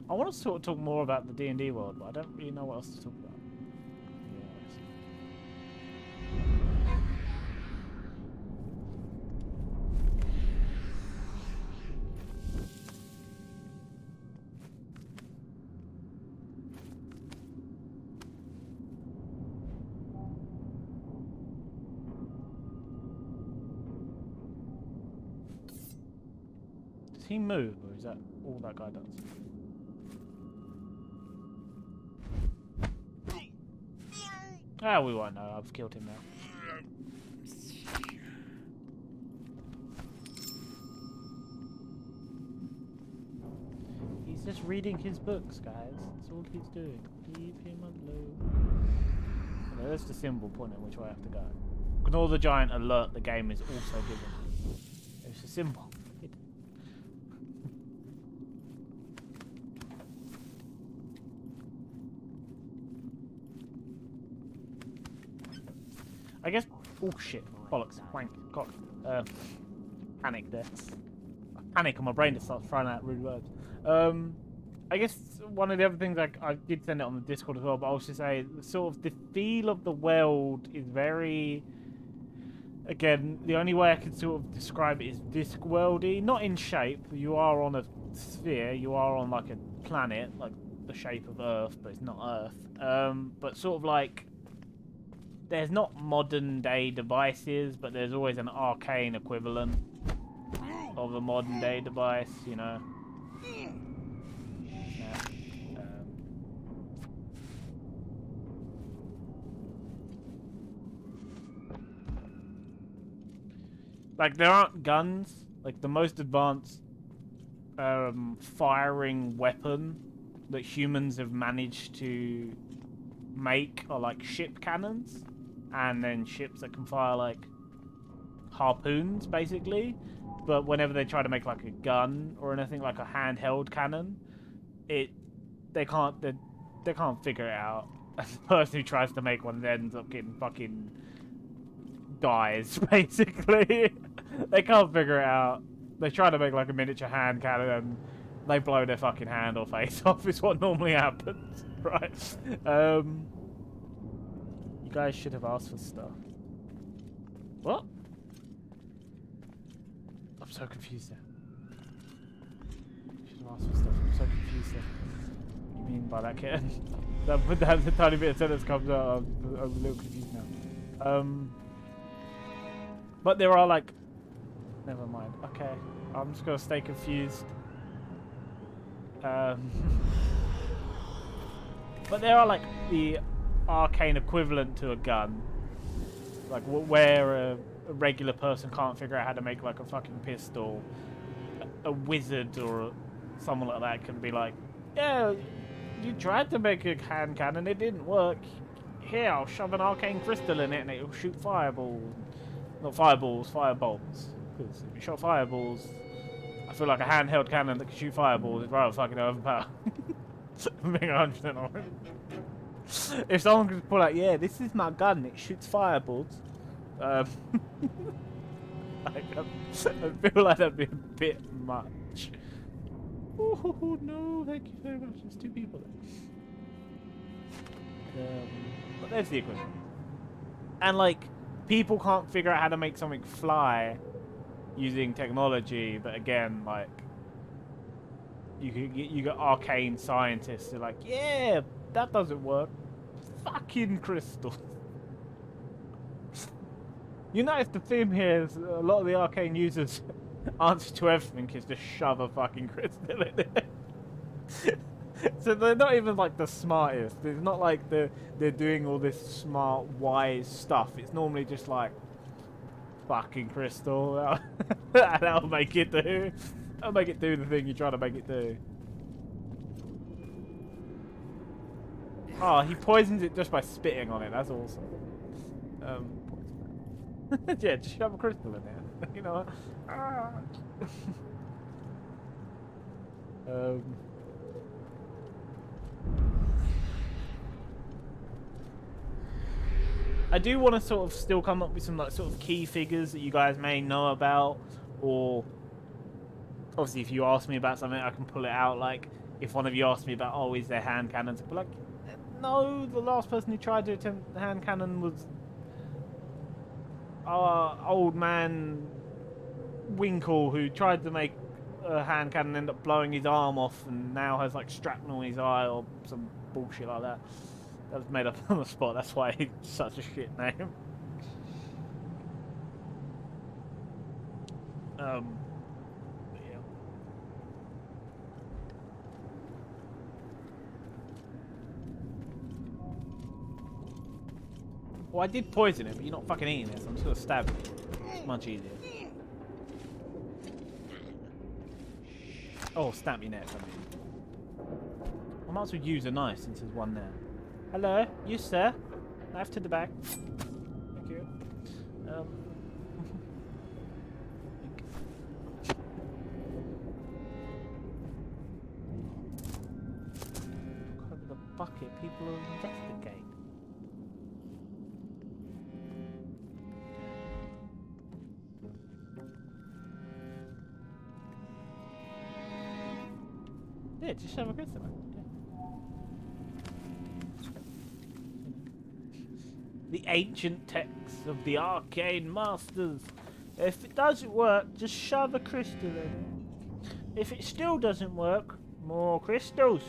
I want to sort of talk more about the D&D world, but I don't really know what else to talk about. Does he move, or is that all that guy does? Ah, we won't know. I've killed him now. He's just reading his books, guys. That's all he's doing. Leave him alone. Okay, that's the symbol pointing which way I have to go. Ignore the giant alert the game is also given. It's a symbol. I guess. Oh shit! Bollocks! Wank! Cock! Panic there. I panic and my brain just starts throwing out rude words. I guess one of the other things I did send it on the Discord as well, but I'll just say sort of the feel of the world is very. Again, the only way I can sort of describe it is Discworldy. Not in shape. You are on a sphere. You are on like a planet, like the shape of Earth, but it's not Earth. But sort of like. There's not modern day devices, but there's always an arcane equivalent of a modern day device, you know. Yeah. Like there aren't guns. Like the most advanced firing weapon that humans have managed to make are like ship cannons. And then ships that can fire like harpoons, basically. But whenever they try to make like a gun or anything like a handheld cannon, they can't figure it out. And the person who tries to make one ends up getting fucking dies, basically. They can't figure it out. They try to make like a miniature hand cannon and they blow their fucking hand or face off. Is what normally happens, right? You guys should have asked for stuff. What? I'm so confused now. Should have asked for stuff. I'm so confused now. What do you mean by that, kid? that the tiny bit of sentence comes out. I'm a little confused now. But there are like. Never mind. Okay, I'm just gonna stay confused. But there are like the arcane equivalent to a gun, like where a regular person can't figure out how to make like a fucking pistol. A wizard or someone like that can be like, yeah, you tried to make a hand cannon, it didn't work. Here, I'll shove an arcane crystal in it and it'll shoot fireballs. Not fireballs, firebolts. Because if you shot fireballs, I feel like a handheld cannon that can shoot fireballs is rather fucking overpowered. I'm being 100% honest. If someone could pull out, yeah, this is my gun, it shoots fireballs. I feel like that'd be a bit much. Oh no, thank you very much. There's 2 people there. But there's the equivalent. And like, people can't figure out how to make something fly using technology, but again, like, you got arcane scientists who are like, yeah, that doesn't work. Fucking crystals. You notice the theme here is a lot of the arcane users' answer to everything is to shove a fucking crystal in it. So they're not even like the smartest. It's not like they're doing all this smart, wise stuff. It's normally just like, fucking crystal. That'll make it do. That'll make it do the thing you're trying to make it do. Oh, he poisons it just by spitting on it. That's awesome. Yeah, just shove a crystal in there. You know. I do want to sort of still come up with some like sort of key figures that you guys may know about, or obviously if you ask me about something, I can pull it out. Like if one of you asked me about, oh, is there hand cannons? But like, no, the last person who tried to attempt the hand cannon was our old man Winkle, who tried to make a hand cannon, end up blowing his arm off, and now has like shrapnel in his eye or some bullshit like that. That was made up on the spot. That's why it's such a shit name. Yeah. Well, I did poison it, but you're not fucking eating it, so I'm just gonna stab it. It's much easier. Oh, stamp your neck, I mean. I might as well use a knife since there's one there. Hello, you sir. Knife to the back. Thank you. Cover the bucket. People will investigate. Yeah, just shove a crystal in. The ancient texts of the arcane masters. If it doesn't work, just shove a crystal in it. If it still doesn't work, more crystals.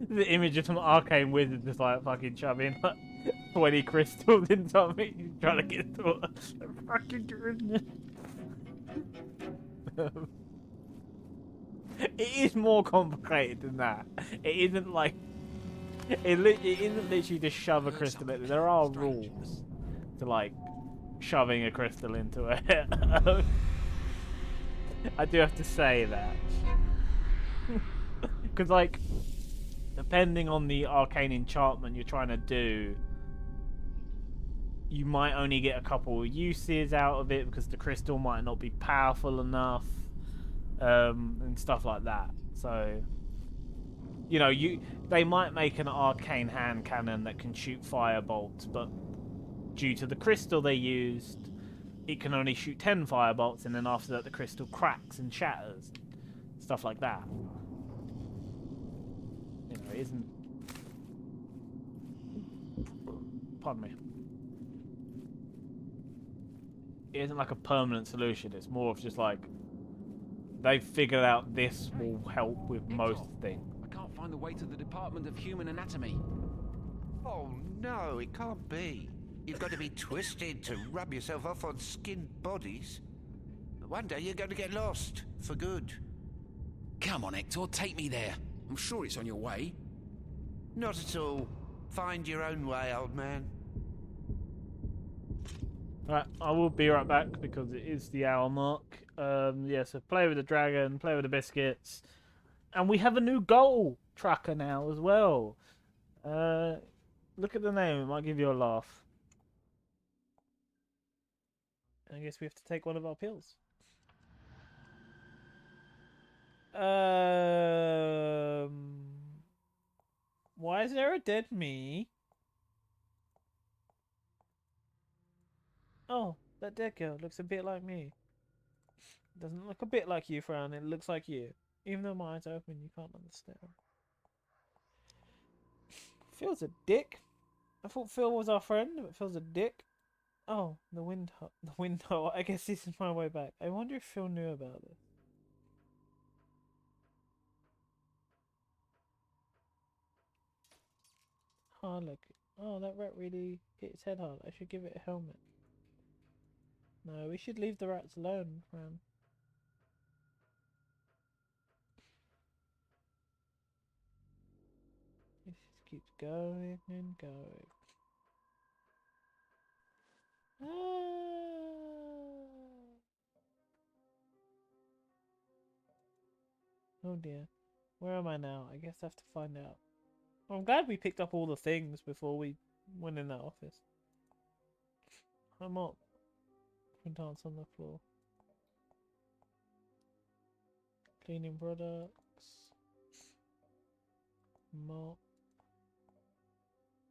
The image of some arcane wizard just like fucking shoving like 20 crystals in something, trying to get to a fucking goodness. It is more complicated than that. It isn't like it isn't literally just shove a crystal in. There are rules to like shoving a crystal into it. I do have to say that. Because like, depending on the arcane enchantment you're trying to do, you might only get a couple of uses out of it because the crystal might not be powerful enough, and stuff like that. So, you know, they might make an arcane hand cannon that can shoot fire bolts, but due to the crystal they used, it can only shoot 10 firebolts, and then after that the crystal cracks and shatters. Stuff like that. You know, it isn't... Pardon me. It isn't like a permanent solution. It's more of just like... They've figured out this will help with most things. I can't find the way to the Department of Human Anatomy. Oh no, it can't be. You've got to be twisted to rub yourself off on skinned bodies. One day you're going to get lost, for good. Come on, Hector, take me there. I'm sure it's on your way. Not at all. Find your own way, old man. Right, I will be right back because it is the hour mark. Yeah, so play with the dragon, play with the biscuits. And we have a new goal tracker now as well. Look at the name, it might give you a laugh. I guess we have to take one of our pills. Why is there a dead me? Oh, that dead girl looks a bit like me. Doesn't look a bit like you, Fran. It looks like you. Even though my eyes are open, you can't understand. Phil's a dick. I thought Phil was our friend, but Phil's a dick. Oh, the window. The window. I guess this is my way back. I wonder if Phil knew about this. Oh, look. Oh, that rat really hit its head hard. I should give it a helmet. No, we should leave the rats alone, Fran. It just keeps going and going. Ah. Oh dear. Where am I now? I guess I have to find out. Well, I'm glad we picked up all the things before we went in that office. I'm up. Can dance on the floor. Cleaning products. Mop.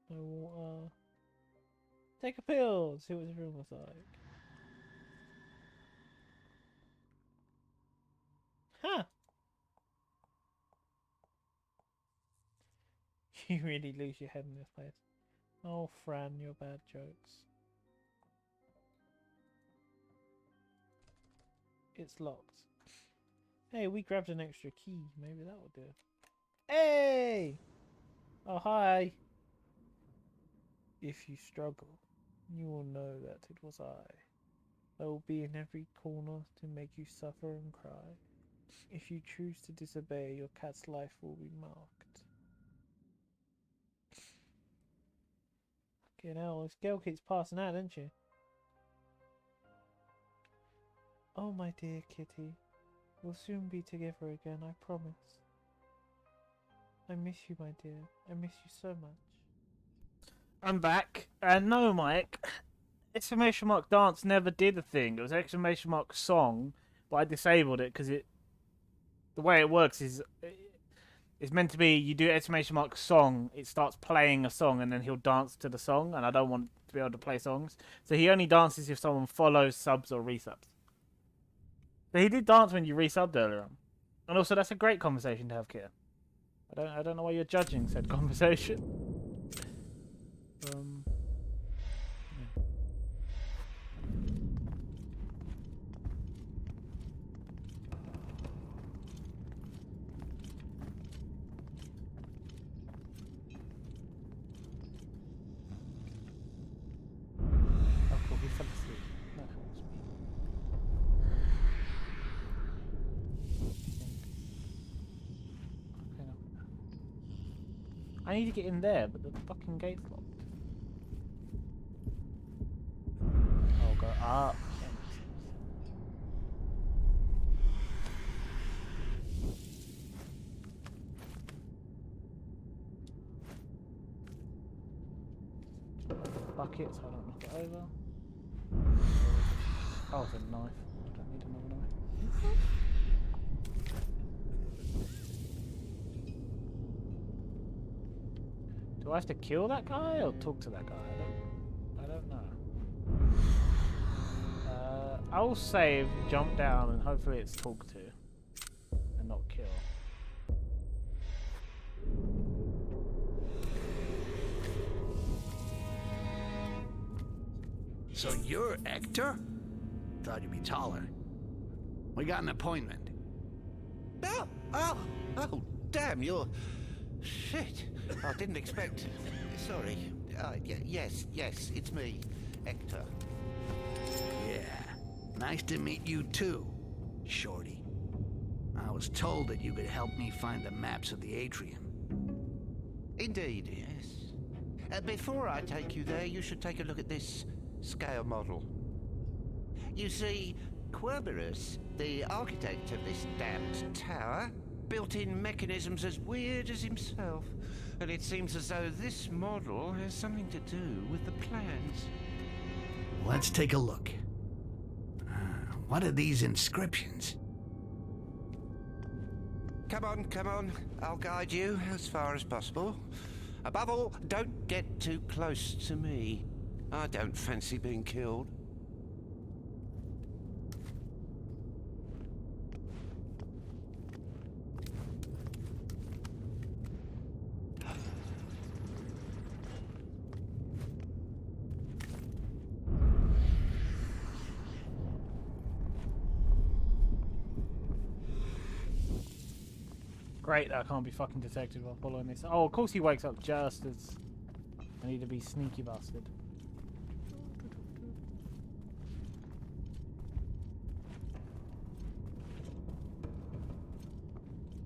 No water. Take a pill. See what this room was like. Huh. You really lose your head in this place. Oh, Fran, your bad jokes. It's locked. Hey, we grabbed an extra key. Maybe that will do. Hey! Oh, hi. If you struggle, you will know that it was I. I will be in every corner to make you suffer and cry. If you choose to disobey, your cat's life will be marked. Fucking hell, this girl keeps passing out, doesn't she? Oh, my dear kitty. We'll soon be together again, I promise. I miss you, my dear. I miss you so much. I'm back. No, Mike. Exclamation mark dance never did a thing. It was exclamation mark song, but I disabled it because it... The way it works is... It's meant to be you do exclamation mark song, it starts playing a song, and then he'll dance to the song, and I don't want to be able to play songs. So he only dances if someone follows, subs, or resubs. But he did dance when you resubbed earlier on. And also, that's a great conversation to have, Kia. I don't know why you're judging said conversation. Yeah. Oh, cool. He fell asleep. That helps me. I need to get in there, but the fucking gate's locked. Oh, go up. Bucket so I don't knock it over. Oh, it's a knife. I don't need another knife. Do I have to kill that guy or talk to that guy? I don't know. I'll save, jump down, and hopefully it's talk to, and not kill. So you're Hector? Thought you'd be taller. We got an appointment. Oh, damn, you're... Shit, I didn't expect... Sorry. Yes, it's me, Hector. Yeah. Nice to meet you too, Shorty. I was told that you could help me find the maps of the atrium. Indeed, yes. Before I take you there, you should take a look at this scale model. You see, Querberus, the architect of this damned tower, built in mechanisms as weird as himself, and it seems as though this model has something to do with the plans. Let's take a look. What are these inscriptions? Come on, I'll guide you as far as possible. Above all, don't get too close to me. I don't fancy being killed. Great, I can't be fucking detected while following this. Oh, of course he wakes up just as I need to be sneaky bastard.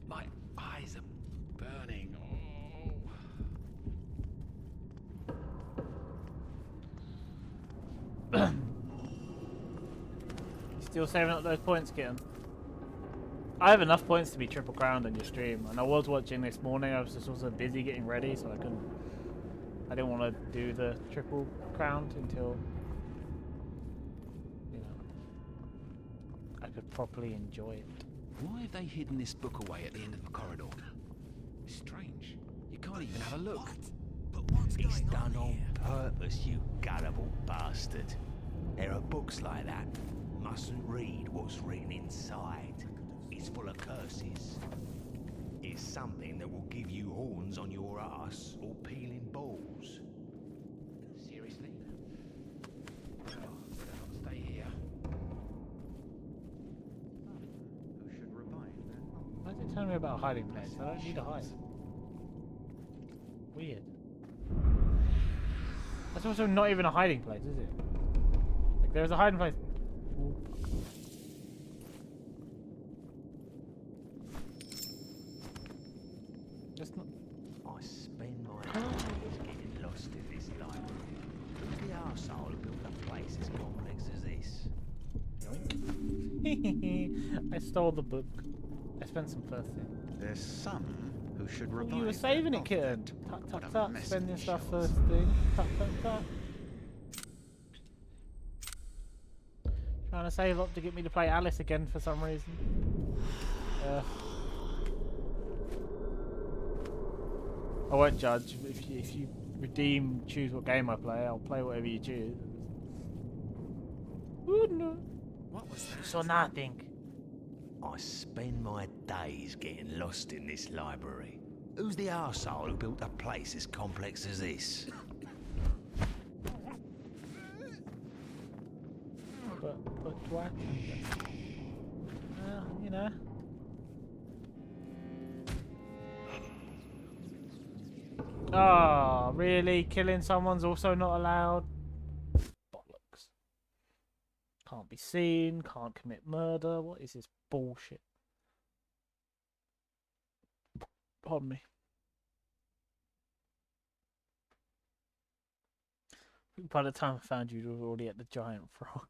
My eyes are burning. Oh. Still saving up those points, kitten. I have enough points to be triple crowned on your stream, and I was watching this morning. I was just also busy getting ready, so I didn't want to do the triple crowned until, you know, I could properly enjoy it. Why have they hidden this book away at the end of the corridor? It's strange. You can't even have a look. It's done on purpose, you gullible bastard. There are books like that. Mustn't read what's written inside. It's full of curses. It's something that will give you horns on your ass or peeling balls. Seriously? Well, better not stay here. Who should remind that? Why is it telling me about a hiding place? I don't need to hide. Weird. That's also not even a hiding place, is it? Like, there's a hiding place. Ooh. Just not. I spend my days getting lost in this library. Who's the arsehole who built a place as complex as this? I stole the book. I spent some first in. There's some who should Oh, remind you were that saving it, of kitten. What Tut, a tut, tut. mess Spending it stuff shows. first thing. Tut, tut, tut. Trying to save up to get me to play Alice again for some reason. I won't judge. If you choose what game I play, I'll play whatever you choose. Ooh, no. What was that? So nothing. I spend my days getting lost in this library. Who's the arsehole who built a place as complex as this? But what? Well, you know. Oh, really? Killing someone's also not allowed? Bollocks. Can't be seen, can't commit murder. What is this bullshit? Pardon me. By the time I found you, you were already at the giant frog.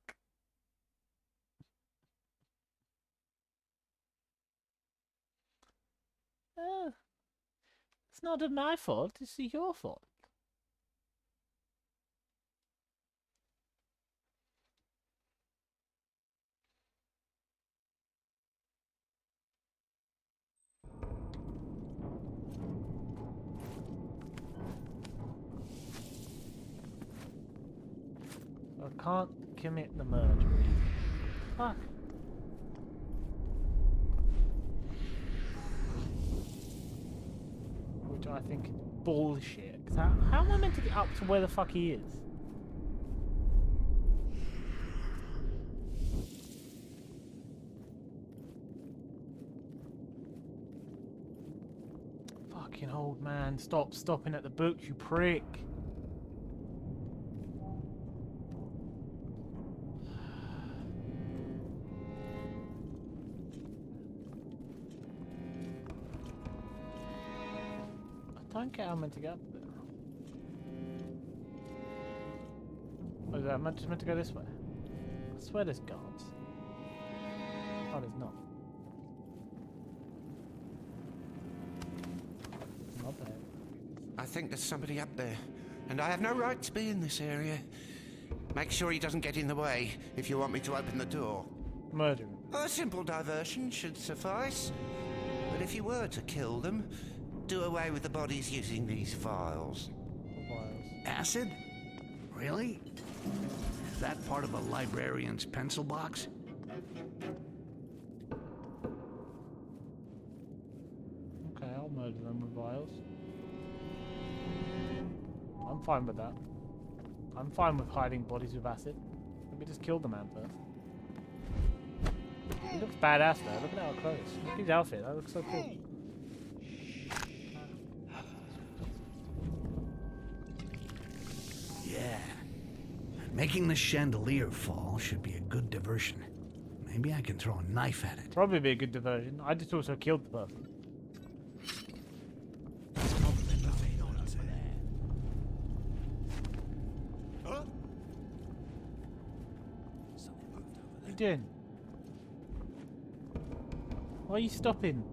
It's not my fault, it's your fault. I can't commit the murder. Fuck. Which I think is bullshit. 'Cause how am I meant to get up to where the fuck he is? Fucking old man, stop stopping at the book, you prick. I don't get how I'm meant to get up there. Oh, is that just meant to go this way? I swear there's guards. Oh, there's not. Not there. I think there's somebody up there, and I have no right to be in this area. Make sure he doesn't get in the way if you want me to open the door. Murder him. A simple diversion should suffice. But if you were to kill them, do away with the bodies using these vials. Vials. Acid? Really? Is that part of a librarian's pencil box? Okay, I'll murder them with vials. I'm fine with that. I'm fine with hiding bodies with acid. Let me just kill the man first. He looks badass though. Look at our clothes. Look at his outfit. That looks so cool. Yeah. Making the chandelier fall should be a good diversion. Maybe I can throw a knife at it. Probably be a good diversion. I just also killed the person. What are you doing? Why are you stopping?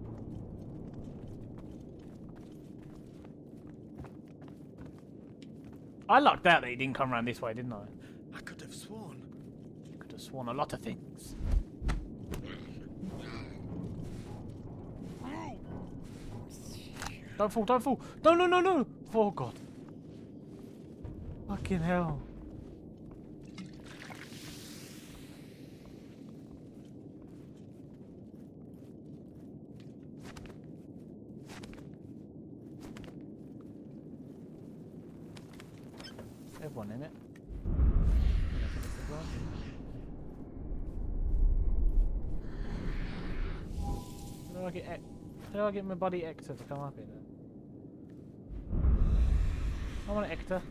I lucked out that he didn't come around this way, didn't I? I could have sworn. You could have sworn a lot of things. Don't fall, don't fall! No, no, no, no! Oh god. Fucking hell. Everyone in it. How do I get my buddy Hector to come up here then? I want Hector.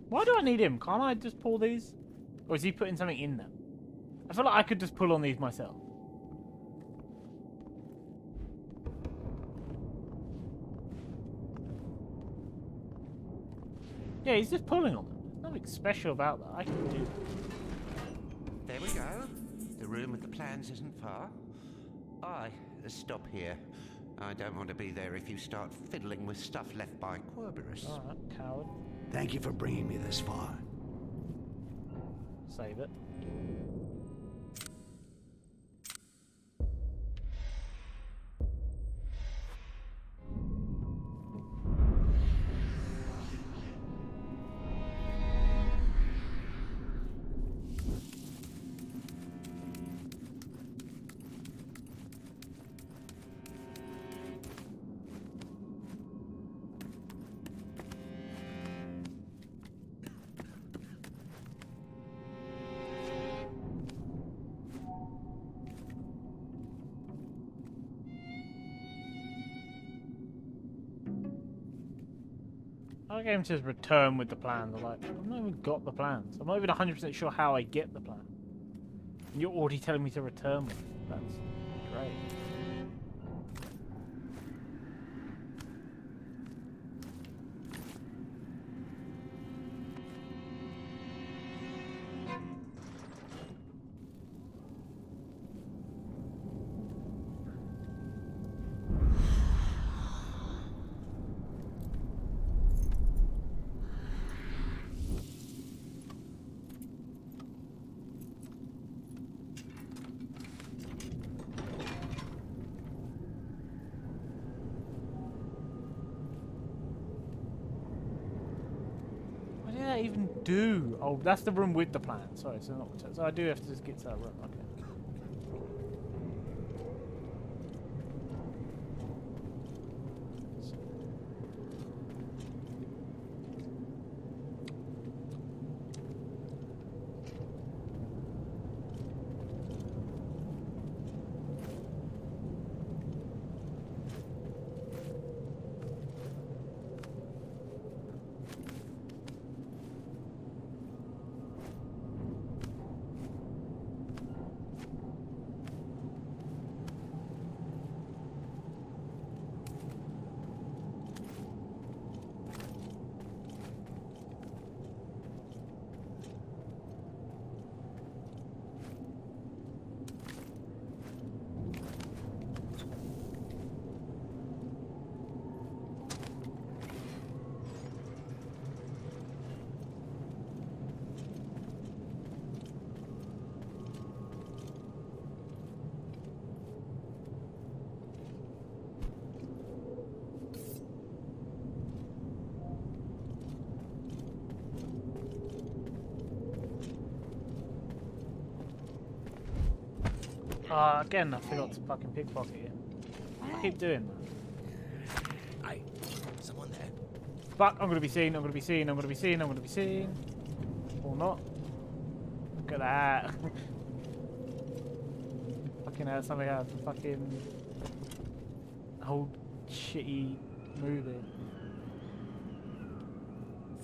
Why do I need him? Can't I just pull these? Or is he putting something in them? I feel like I could just pull on these myself. Yeah, he's just pulling on them. There's nothing special about that. I can do that. There we go. The room with the plans isn't far. Stop here. I don't want to be there if you start fiddling with stuff left by Querberus. Alright, coward. Thank you for bringing me this far. Save it. Our game says return with the plans. I'm like, I've not even got the plans. I'm not even 100% sure how I get the plan. And you're already telling me to return with it. That's great. I even do? Oh, that's the room with the plan. Sorry, so not so I do have to just get to that room. Okay. Again, I forgot to fucking pickpocket it. I keep doing that. Hey, someone there? Fuck, I'm gonna be seen, I'm gonna be seen, I'm gonna be seen, I'm gonna be seen. Or not. Look at that. Fucking hell, something out of the fucking whole shitty movie.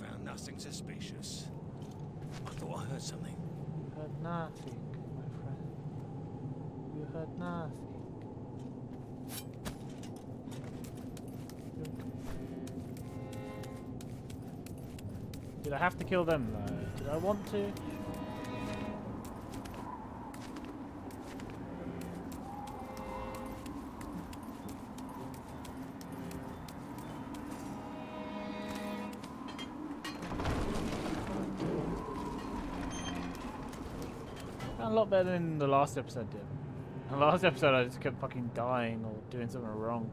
Found nothing suspicious. I thought I heard something. You heard nothing, my friend. You heard nothing. Did I have to kill them though? Did I want to? A lot better than the last episode did. The last episode I just kept fucking dying or doing something wrong.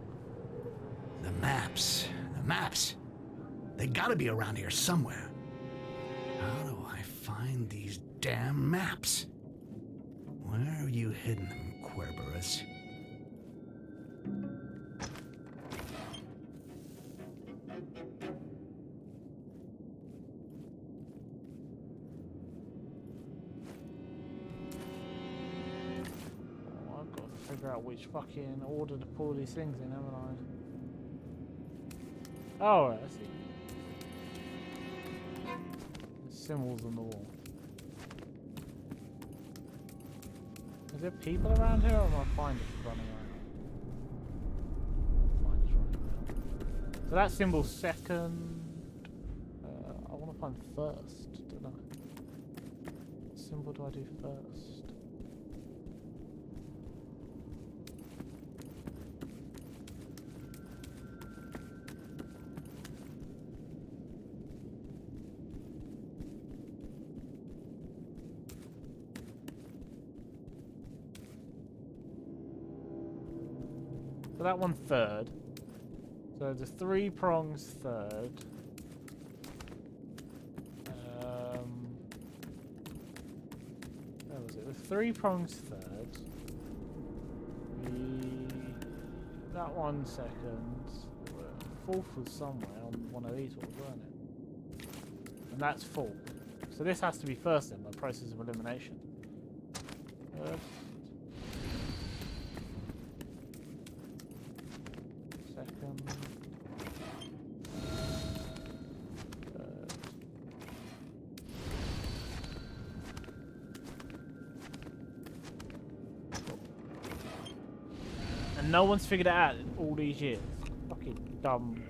The maps. The maps. They gotta be around here somewhere. How do I find these damn maps? Where have you hidden them, Querberus? Oh, I've got to figure out which fucking order to pull these things in, haven't I? Oh, right, I see. Symbols on the wall. Is there people around here or am I fine just running around? Fine just running around. So that symbol's second. I want to find first, don't I? What symbol do I do first? So that one third. So the 3 prongs third. Where was it? The 3 prongs third. That one second. Fourth was somewhere on one of these ones, weren't it? And that's 4. So this has to be first then, by process of elimination. First. Second. Third. And no one's figured it out in all these years. Fucking dumb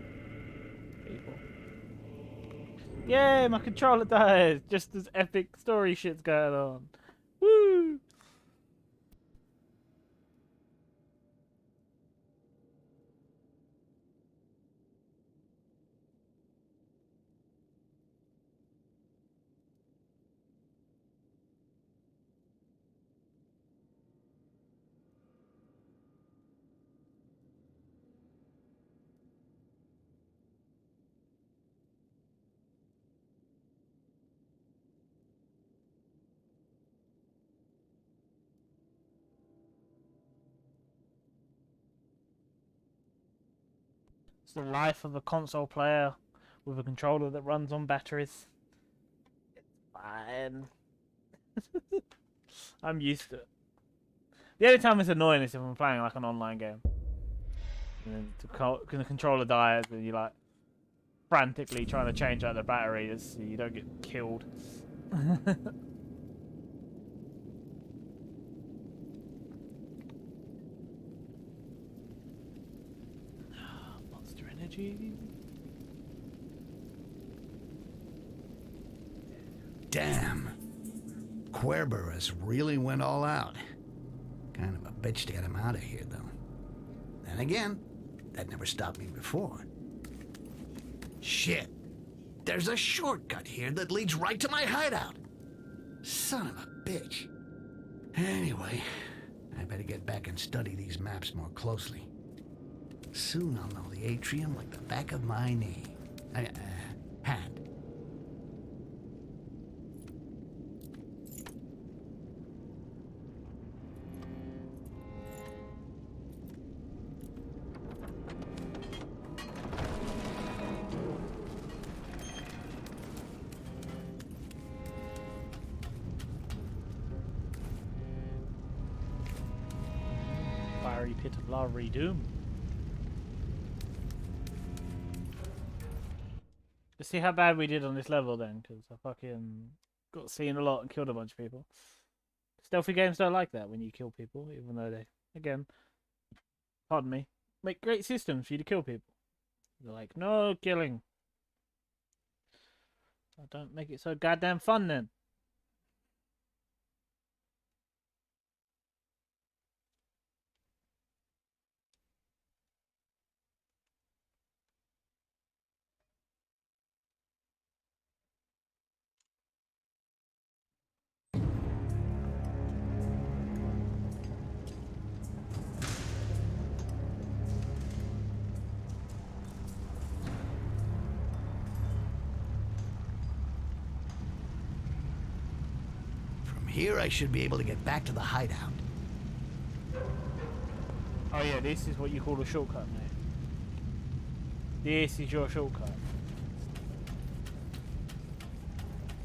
people. Yay, my controller dies! Just as epic story shit's going on. Woo! It's the life of a console player with a controller that runs on batteries. It's fine. I'm used to it. The only time it's annoying is if I'm playing like an online game. And then the controller dies and you're like frantically trying to change out the battery so you don't get killed. Monster energy. Damn. Querberus really went all out. Kind of a bitch to get him out of here, though. Then again, that never stopped me before. Shit. There's a shortcut here that leads right to my hideout. Son of a bitch. Anyway, I better get back and study these maps more closely. Soon I'll know the atrium like the back of my knee. Hand. Fiery pit of lava doom. Let's see how bad we did on this level then, because I fucking got seen a lot and killed a bunch of people. Stealthy games don't like that when you kill people, even though they, again, pardon me, make great systems for you to kill people. They're like, no killing. Don't make it so goddamn fun then. Here I should be able to get back to the hideout. Oh yeah, this is what you call a shortcut, mate. This is your shortcut.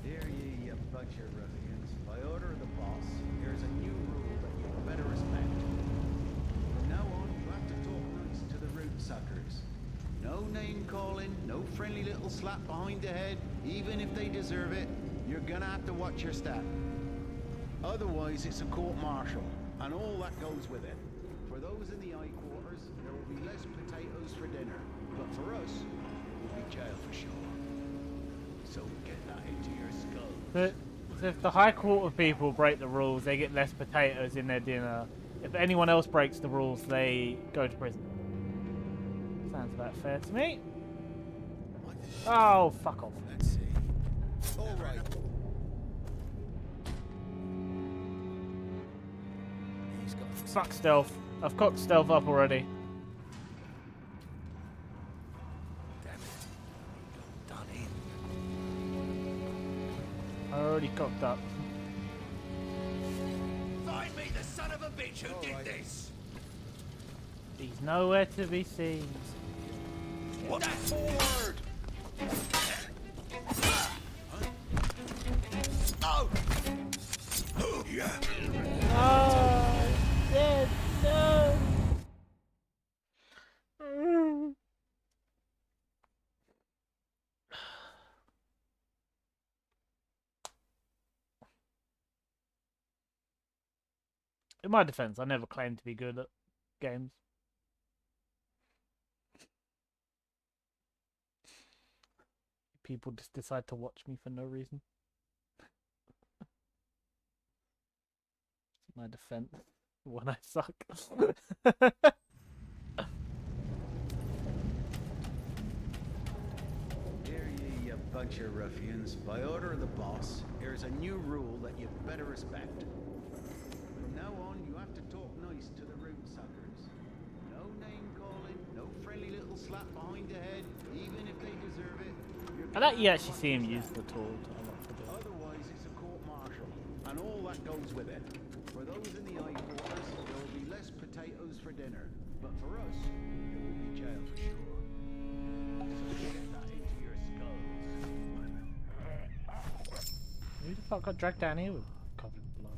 Hear ye, you bunch of ruffians. By order of the boss, here's a new rule that you better respect. From now on, you have to talk nice to the root suckers. No name calling, no friendly little slap behind the head, even if they deserve it. You're gonna have to watch your step. Otherwise, it's a court-martial, and all that goes with it. For those in the eye quarters, there will be less potatoes for dinner. But for us, it will be jail for sure. So get that into your skull. But if the high court of people break the rules, they get less potatoes in their dinner. If anyone else breaks the rules, they go to prison. Sounds about fair to me. Oh, fuck off. Let's see. All right. He's got Fuck stealth. I've cocked stealth up already. damn it. Done in. I already cocked up. Find me the son of a bitch who did this. He's nowhere to be seen. What? That's forward. Oh. Yeah. Oh, dead, no. In my defense, I never claimed to be good at games. People just decide to watch me for no reason. It's my defense when I suck. Hear ye, you bunch of ruffians. By order of the boss, here's a new rule that you better respect. From now on, you have to talk nice to the root suckers. No name calling, no friendly little slap behind the head, even if they deserve it. I like you actually see him use the tool to unlock the door. Otherwise, it's a court-martial, and all that goes with it. For those in the eye quarters, there will be less potatoes for dinner. But for us, it will be jail for sure. Fuck, got dragged down here with covered in blood.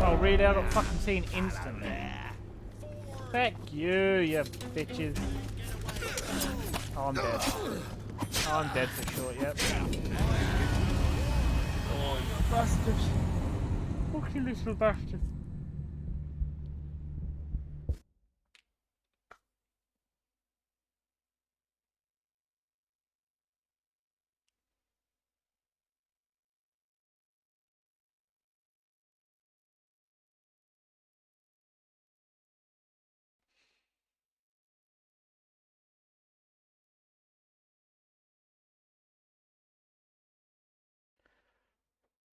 Oh, really? I got fucking seen instantly. Fuck you, you bitches. Oh, I'm dead. Oh, I'm dead for sure, yep. Oh, you bastard. Fucking little bastard.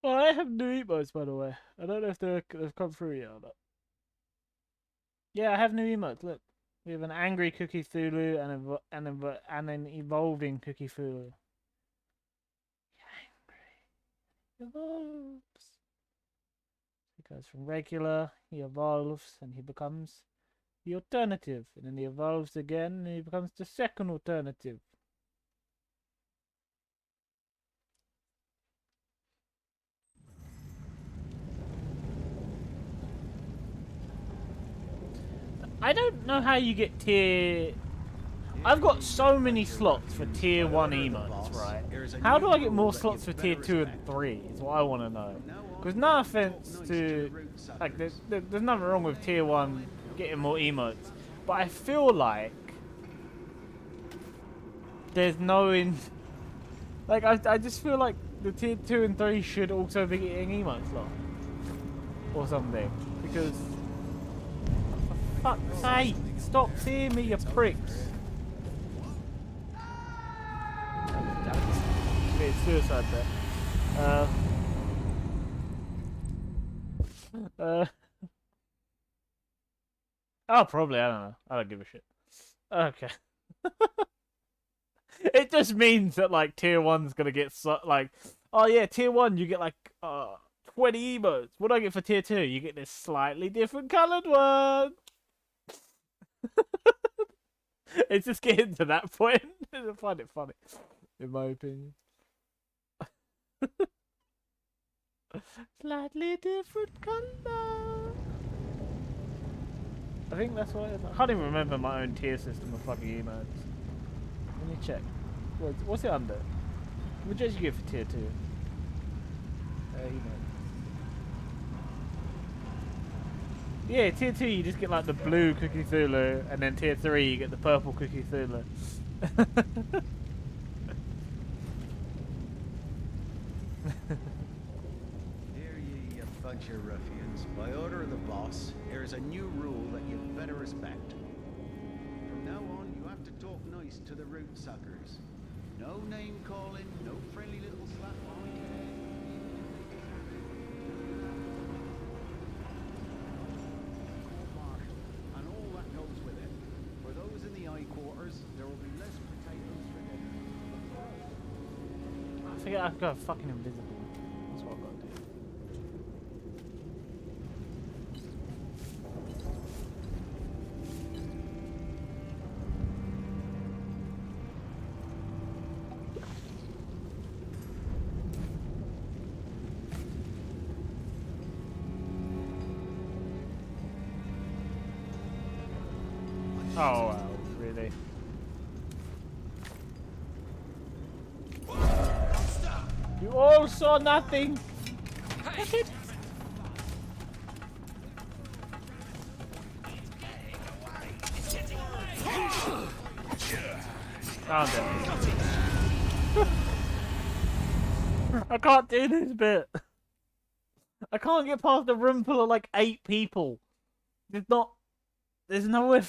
Well, I have new emotes, by the way. I don't know if they've come through yet or not. Yeah, I have new emotes. Look, we have an angry Cookie Thulu and an evolving Cookie Thulu. Angry evolves. He goes from regular, he evolves, and he becomes the alternative, and then he evolves again, and he becomes the second alternative. I don't know how you get tier. I've got so many slots for tier 1 emotes, right? How do I get more slots for tier 2 and 3 is what I want to know. Because no offense to, like, there's nothing wrong with tier 1 getting more emotes, but I feel like there's no like, I just feel like the tier 2 and 3 should also be getting emotes slots or something, because for fuck's sake, stop seeing me, you pricks. Committed suicide there. Oh, probably, I don't know. I don't give a shit. Okay. It just means that, like, tier 1's gonna get, like, oh yeah, tier 1, you get, like, 20 emotes. What do I get for tier 2? You get this slightly different coloured one. It's just getting to that point. I find it funny, in my opinion. Slightly different colour. I think that's what it is. I can't even remember my own tier system of fucking emotes. Let me check. What's it under? What did you get for tier 2? Emotes. Yeah, tier 2 you just get like the blue Cookie Thulu, and then tier 3 you get the purple Cookie Thulu. Hear ye, you bunch of ruffians. By order of the boss, there is a new rule that you'd better respect. From now on, you have to talk nice to the root suckers. No name calling, no friendly little slap on the head. And all that goes with it. For those in the eye quarters, there will be less potatoes for dinner. I forget I've got fucking invisible. That's what I've got to do. Oh, wow, really? You all saw nothing! That's it! Oh, dead. I can't do this bit! I can't get past a room full of like 8 people! There's no way.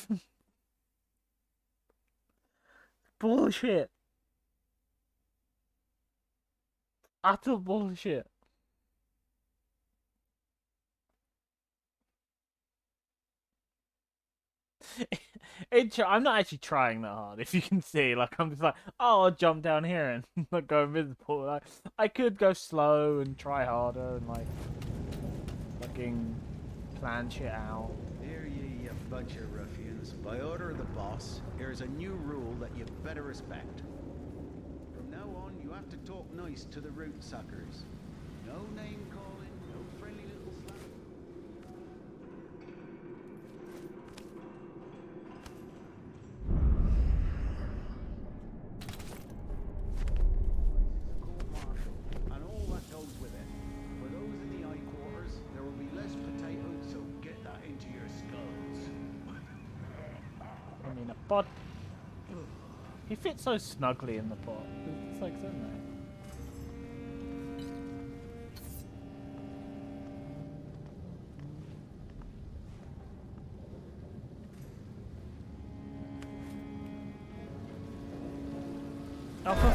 Bullshit. utter bullshit. I'm not actually trying that hard. If you can see, like I'm just like, oh, I'll jump down here and like go invisible. Like I could go slow and try harder and like fucking plan shit out. Here ye, a bunch of ruffians. By order of the boss, here's a new rule that you better respect. From now on, you have to talk nice to the root suckers. No name calling, no friendly little slap. Court-martial, and all that goes with it. For those in the eye quarters, there will be less potatoes, so get that into your skulls. I mean, a pot. He fits so snugly in the pot. It's like so nice. Oh, for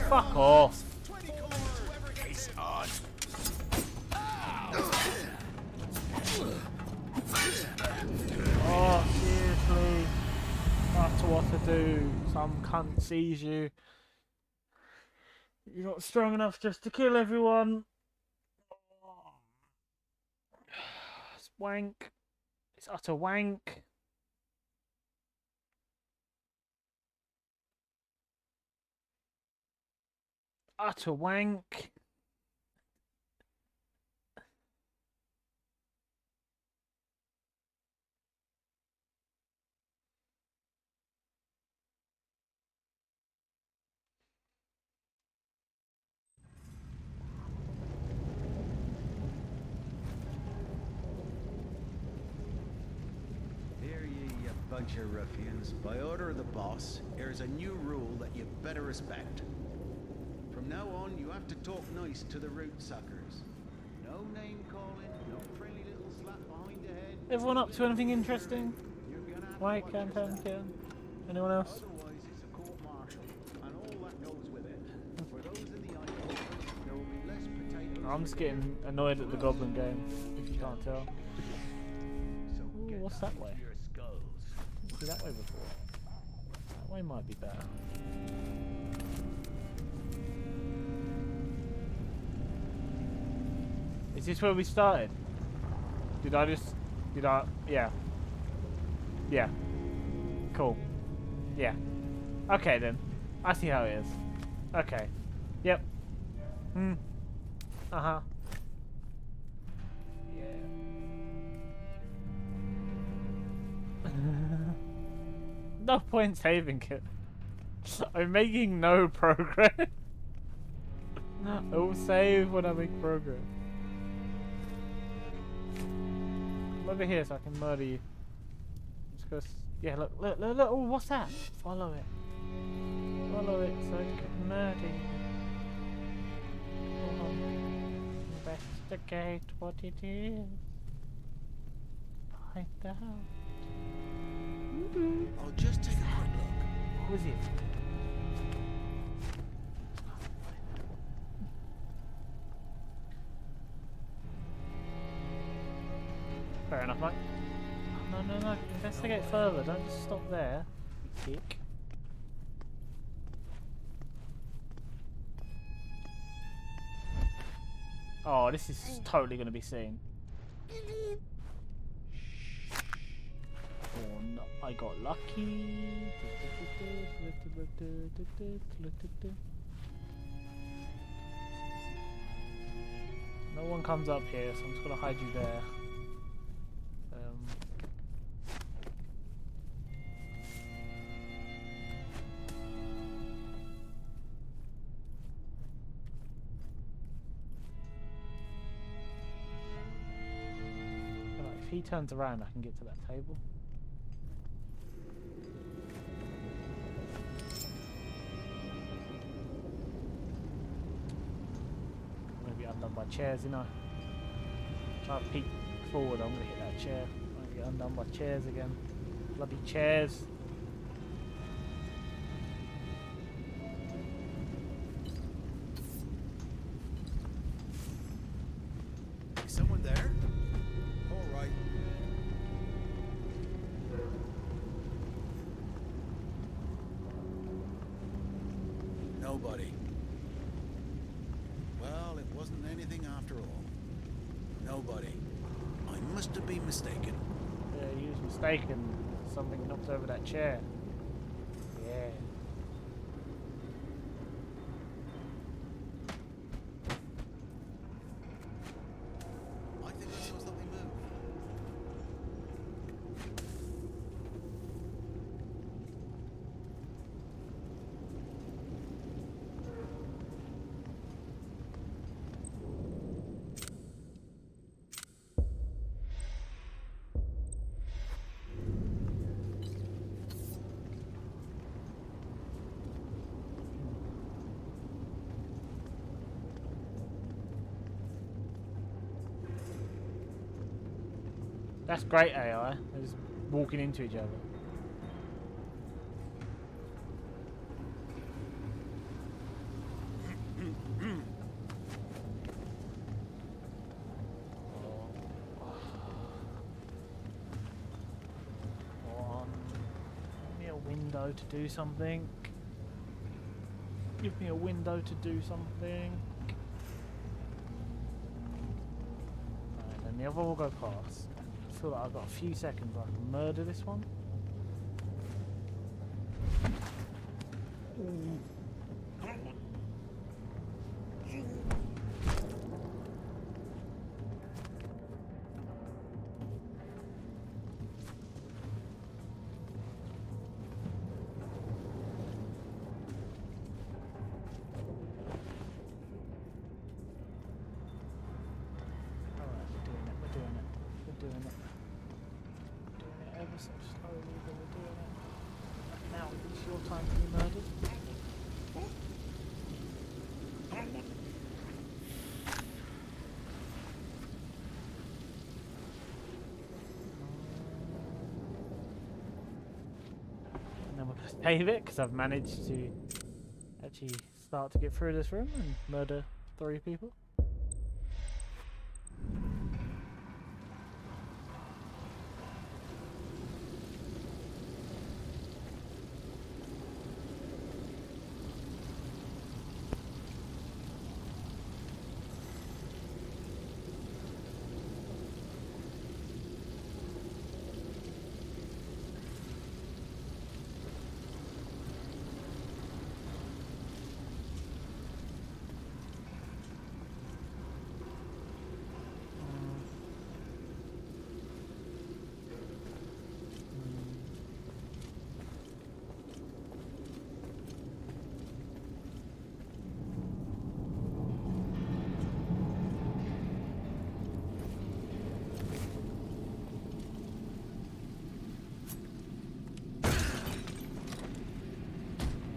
fuck off. It's on. Oh, seriously. That's what to do. Some cunt sees you. You're not strong enough just to kill everyone. It's wank. It's utter wank. Utter wank. Here ye, a bunch of ruffians. By order of the boss, here's a new rule that you better respect. From now on, you have to talk nice to the root suckers. No name calling, no friendly little slap behind the head. Everyone up to anything interesting? You're gonna have to Mike, watch Cam, yourself. Anyone else? Otherwise, it's a court-martial, and all that goes with it. For those in the eye quarters, there will be less potatoes. I'm just getting annoyed at the goblin game, if you can't tell. So Ooh, get what's that way? into your skulls. Didn't see that way before. That way might be better. Is this where we started? Yeah. Yeah. Cool. Yeah. Okay then. I see how it is. Okay. Yep. Uh-huh. Yeah. No point saving it. I'm making no progress. I will save when I make progress. Come over here so I can murder you. Just go. Yeah, look. Oh, what's that? Follow it. Follow it so I can murder you. Come on. Investigate what it is. Find out. I'll just take a quick look. Who is it? Fair enough, mate. Oh, no. Investigate further. Don't just stop there. You dick. Oh, this is totally going to be seen. Oh no, I got lucky. No one comes up here, so I'm just going to hide you there. If he turns around, I can get to that table. I'm gonna be undone by chairs, you know. Try to peek forward, I'm gonna hit that chair. I'm gonna get undone by chairs again. Bloody chairs. must have been mistaken. Yeah, you was mistaken. Something knocked over that chair. Yeah. I think I saw something move. That's great AI. They're just walking into each other. One. Give me a window to do something. Give me a window to do something. And then the other will go past. I feel like I've got a few seconds. I can murder this one. Alright, we're doing it, we're doing it, we're doing it. We're doing it ever so slowly, but we're doing it. Now it's your time to be murdered. And then we'll just save it, because I've managed to actually start to get through this room and murder 3 people.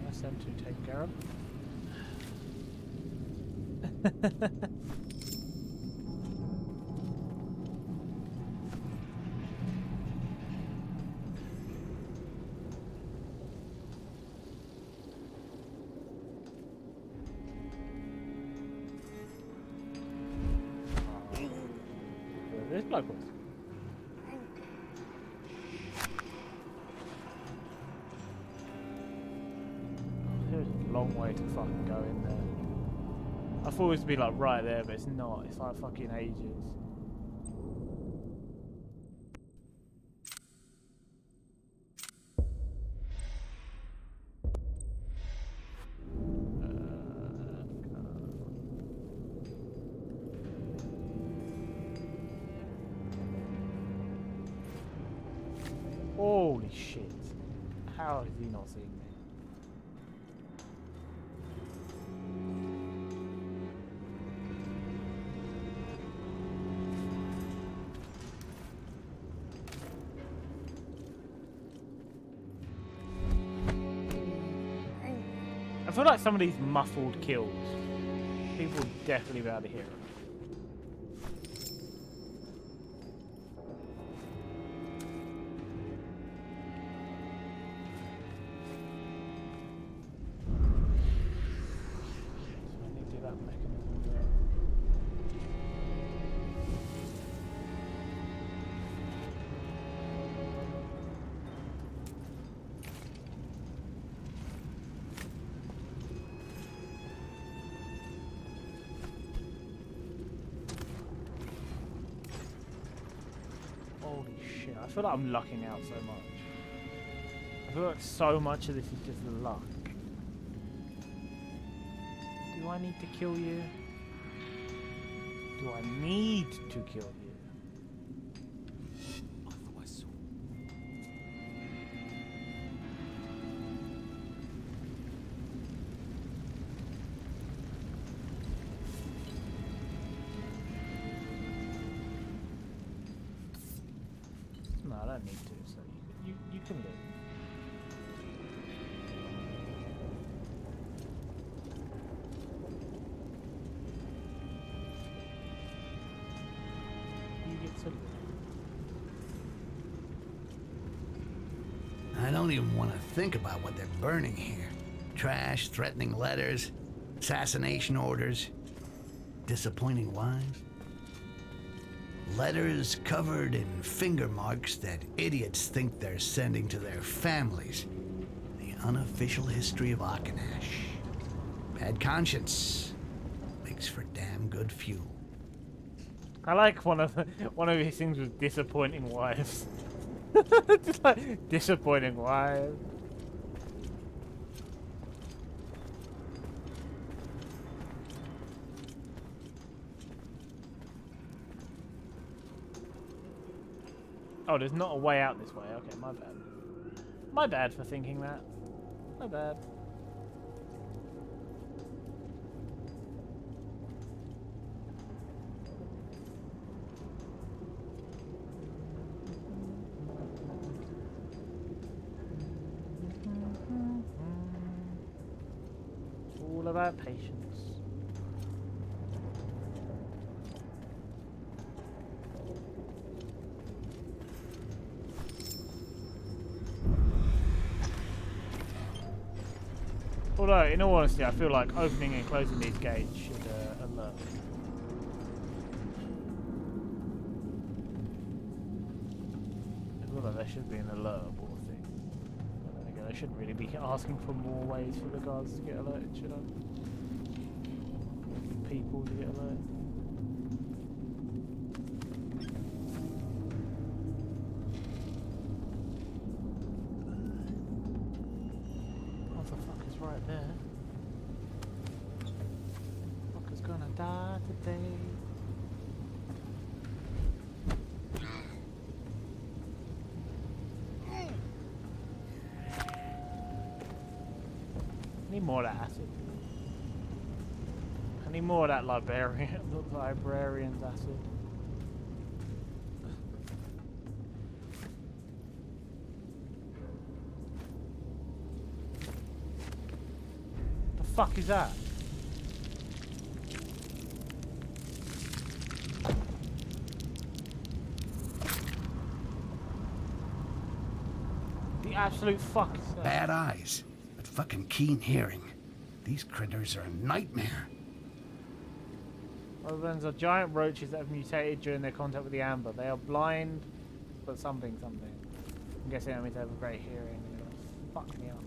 That's them two taken care of. This bloke was. There's a long way to fucking go in there. I thought it was to be like right there, but it's not. It's like fucking ages. Holy shit. How has he not seen me? I feel like some of these muffled kills, people would definitely be able to hear them. So I need to do that mechanism there. Holy shit, I feel like I'm lucking out so much. I feel like so much of this is just luck. Do I need to kill you? Do I need to kill you? I thought I saw. No, I don't need to, so you can live. You get to live. I don't even want to think about what they're burning here. Trash, threatening letters, assassination orders, disappointing wives. Letters covered in finger marks that idiots think they're sending to their families. The unofficial history of Akanash. Bad conscience makes for damn good fuel. I like one of his things was disappointing wives. Just like disappointing wives. Oh, there's not a way out this way. Okay, my bad. My bad for thinking that. My bad. It's all about patience. Although, in all honesty, I feel like opening and closing these gates should alert. I feel like there should be an alertable thing. But then again, I shouldn't really be asking for more ways for the guards to get alerted, should I? People to get alerted. Right there. Fucker's gonna die today. I need more of that acid. I need more of that librarian's acid. Fuck is that? The absolute fuck is that? Bad eyes, but fucking keen hearing. These critters are a nightmare. Other than the giant roaches that have mutated during their contact with the amber. They are blind, but something. I'm guessing that means they have a great hearing and they're gonna fuck me up.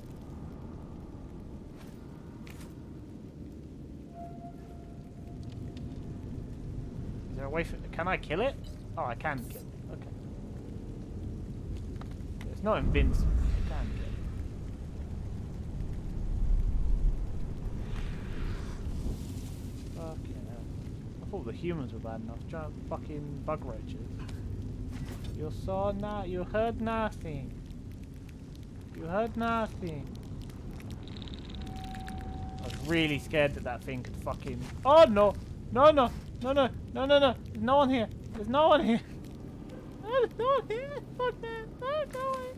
Is there a way for... Can I kill it? Oh, I can kill it. Okay. It's not invincible. I can kill it. Fucking hell. I thought the humans were bad enough. Giant fucking bug roaches. You saw not... You heard nothing. You heard nothing. I was really scared that thing could fucking... Oh, no! No, no! No, no, no, no, no. There's no one here. There's no one here. There's no one here. Fuck that. Oh, go away.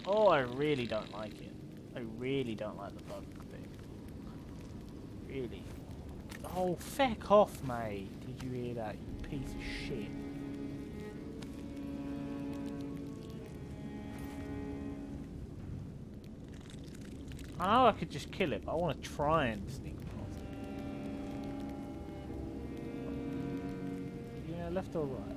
Oh, I really don't like it. I really don't like the bug thing. Really. Oh, feck off, mate. Did you hear that, you piece of shit? I know I could just kill it, but I want to try and sneak past it. Yeah, left or right?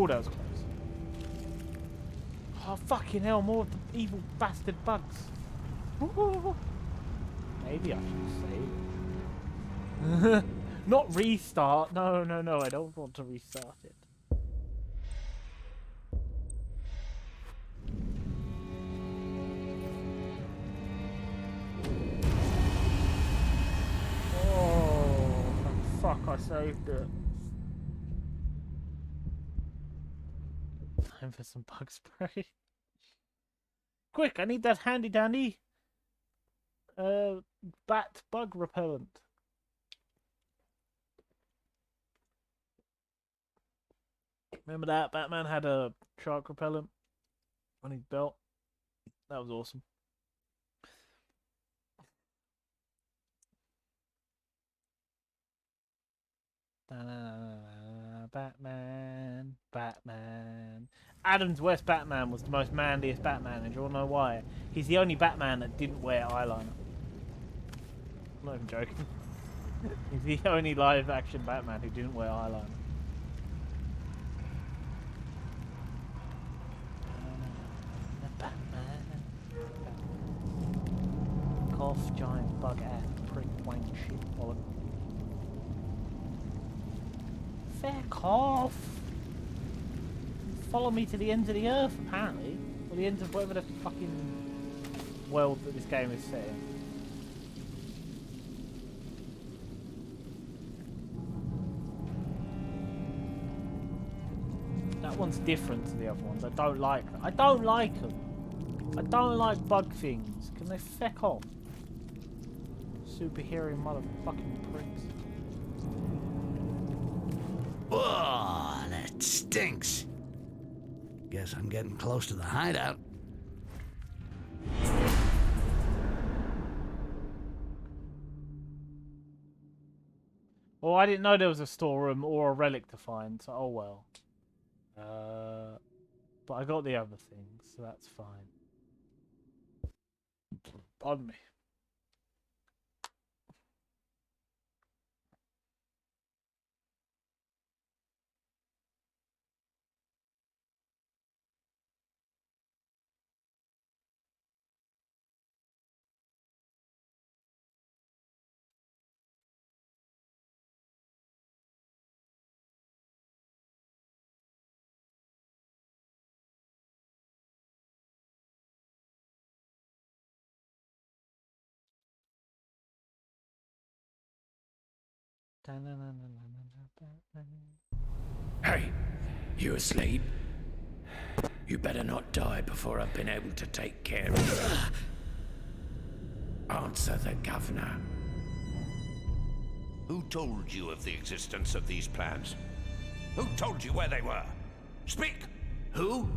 Oh, that was close. Oh, fucking hell, more of the evil bastard bugs. Ooh. Maybe I should save it. Not restart. No, no, no, I don't want to restart it. Oh, fuck, I saved it. Time for some bug spray. Quick, I need that handy dandy bat bug repellent. Remember that? Batman had a shark repellent on his belt. That was awesome. Batman, Batman. Adam's West Batman was the most manliest Batman, and you all know why. He's the only Batman that didn't wear eyeliner. I'm not even joking. He's the only live-action Batman who didn't wear eyeliner. Batman. Cough, giant bug ass, prick, wank, shit, bollock. Fuck off! Follow me to the ends of the earth, apparently. Or the ends of whatever the fucking world that this game is set in. That one's different to the other ones. I don't like them. I don't like them. I don't like bug things. Can they feck off? Superhero motherfucking pricks. Oh, that stinks. Guess I'm getting close to the hideout. Well, I didn't know there was a storeroom or a relic to find, so oh well. But I got the other things, so that's fine. Pardon me. Hey, you asleep? You better not die before I've been able to take care of you. Answer the governor. Who told you of the existence of these plans? Who told you where they were? Speak! Who?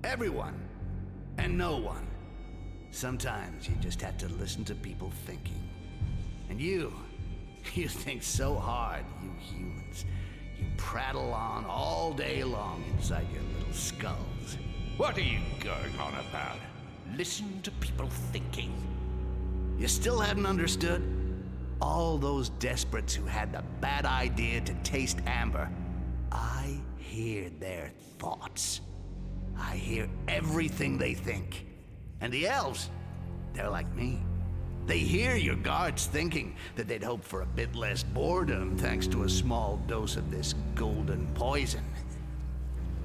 Everyone. And no one. Sometimes you just have to listen to people thinking. And you think so hard, you humans. You prattle on all day long inside your little skulls. What are you going on about? Listen to people thinking. You still hadn't understood? All those desperates who had the bad idea to taste amber. I hear their thoughts. I hear everything they think. And the elves, they're like me. They hear your guards thinking that they'd hope for a bit less boredom thanks to a small dose of this golden poison.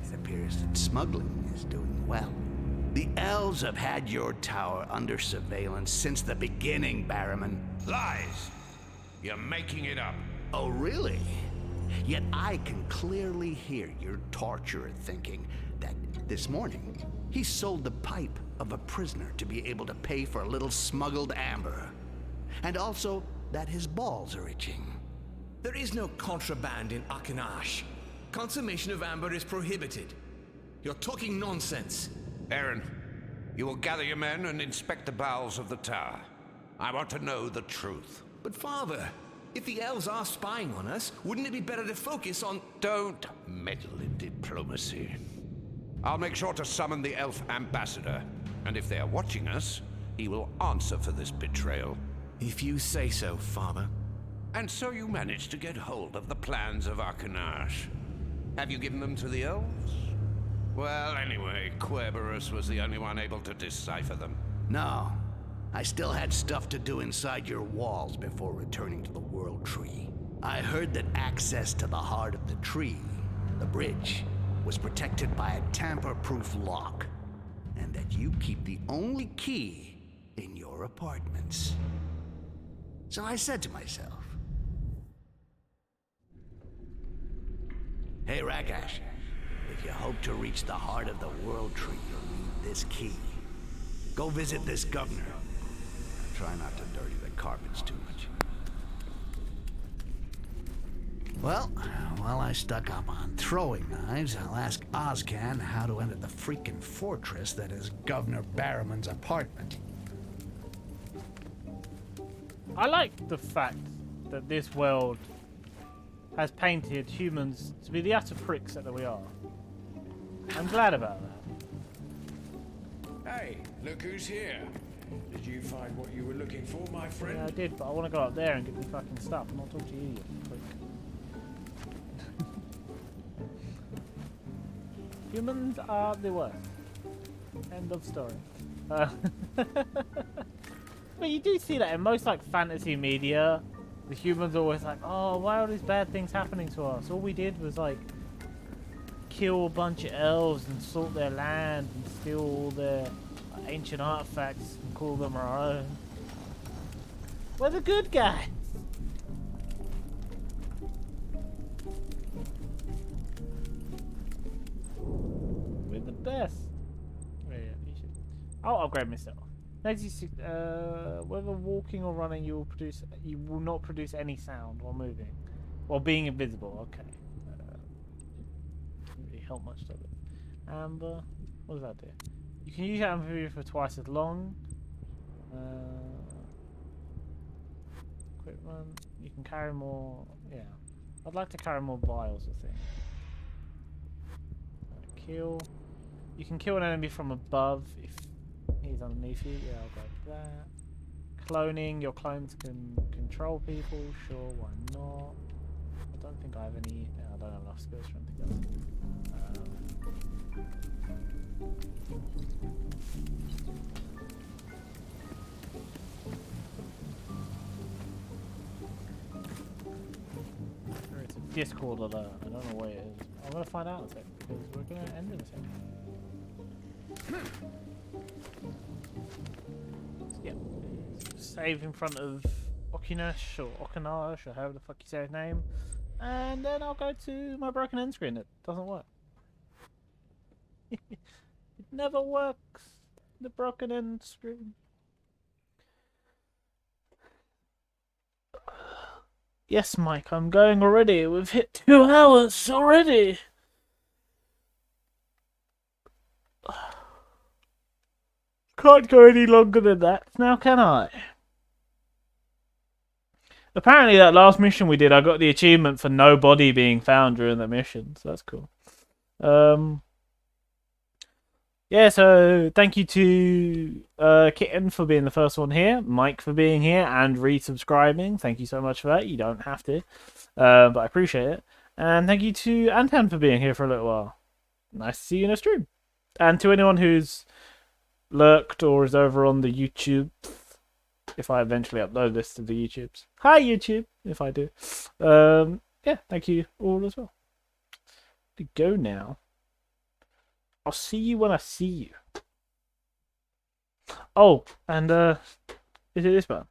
It appears that smuggling is doing well. The elves have had your tower under surveillance since the beginning, Barrowman. Lies! You're making it up. Oh, really? Yet I can clearly hear your torturer thinking that this morning he sold the pipe of a prisoner to be able to pay for a little smuggled amber. And also that his balls are itching. There is no contraband in Akanash. Consummation of amber is prohibited. You're talking nonsense. Aaron, you will gather your men and inspect the bowels of the tower. I want to know the truth. But father, if the elves are spying on us, wouldn't it be better to focus on... Don't meddle in diplomacy. I'll make sure to summon the elf ambassador. And if they are watching us, he will answer for this betrayal. If you say so, father. And so you managed to get hold of the plans of Arkanash. Have you given them to the elves? Well, anyway, Querberus was the only one able to decipher them. No. I still had stuff to do inside your walls before returning to the World Tree. I heard that access to the heart of the tree, the bridge, was protected by a tamper-proof lock, and that you keep the only key in your apartments. So I said to myself, hey Rakash, if you hope to reach the heart of the World Tree, you'll need this key. Go visit this governor. Try not to dirty the carpets too much. Well, while I stuck up on throwing knives, I'll ask Ozcan how to enter the freaking fortress that is Governor Barrowman's apartment. I like the fact that this world has painted humans to be the utter pricks that we are. I'm glad about that. Hey, look who's here. Did you find what you were looking for, my friend? Yeah, I did, but I want to go up there and get the fucking stuff. I'm not talking to you, you prick. Humans are the worst. End of story. But you do see that in most like fantasy media, the humans are always like, oh, why are all these bad things happening to us? All we did was like kill a bunch of elves and salt their land and steal all their ancient artifacts and call them our own. We're the good guys. We're the best. Oh, yeah, you should. I'll upgrade myself. Whether walking or running, you will not produce any sound while moving, while being invisible. Okay. Doesn't really help much, does it? Amber. What does that do? You can use amber for twice as long. Quick run. You can carry more. Yeah. I'd like to carry more vials, I think. Kill. You can kill an enemy from above if he's underneath you. Yeah, I'll go for that. Cloning. Your clones can control people. Sure, why not? I don't think I have any. I don't have enough skills for anything else. It's a Discord alert. I don't know where it is. I'm gonna find out in a sec because we're gonna end in a second. Yep. Save in front of Okinash or Okinash or however the fuck you say his name, and then I'll go to my broken end screen. It doesn't work. It never works. The broken end screen. Yes, Mike, I'm going already. We've hit 2 hours already. Can't go any longer than that now, can I? Apparently that last mission we did, I got the achievement for no body being found during that mission, so that's cool. Yeah, so thank you to Kitten for being the first one here, Mike for being here, and resubscribing. Thank you so much for that. You don't have to, but I appreciate it. And thank you to Antan for being here for a little while. Nice to see you in a stream. And to anyone who's lurked or is over on the YouTube, if I eventually upload this to the YouTubes. Hi, YouTube, if I do. Yeah, thank you all as well. To go now. I'll see you when I see you. Oh, and is it this button?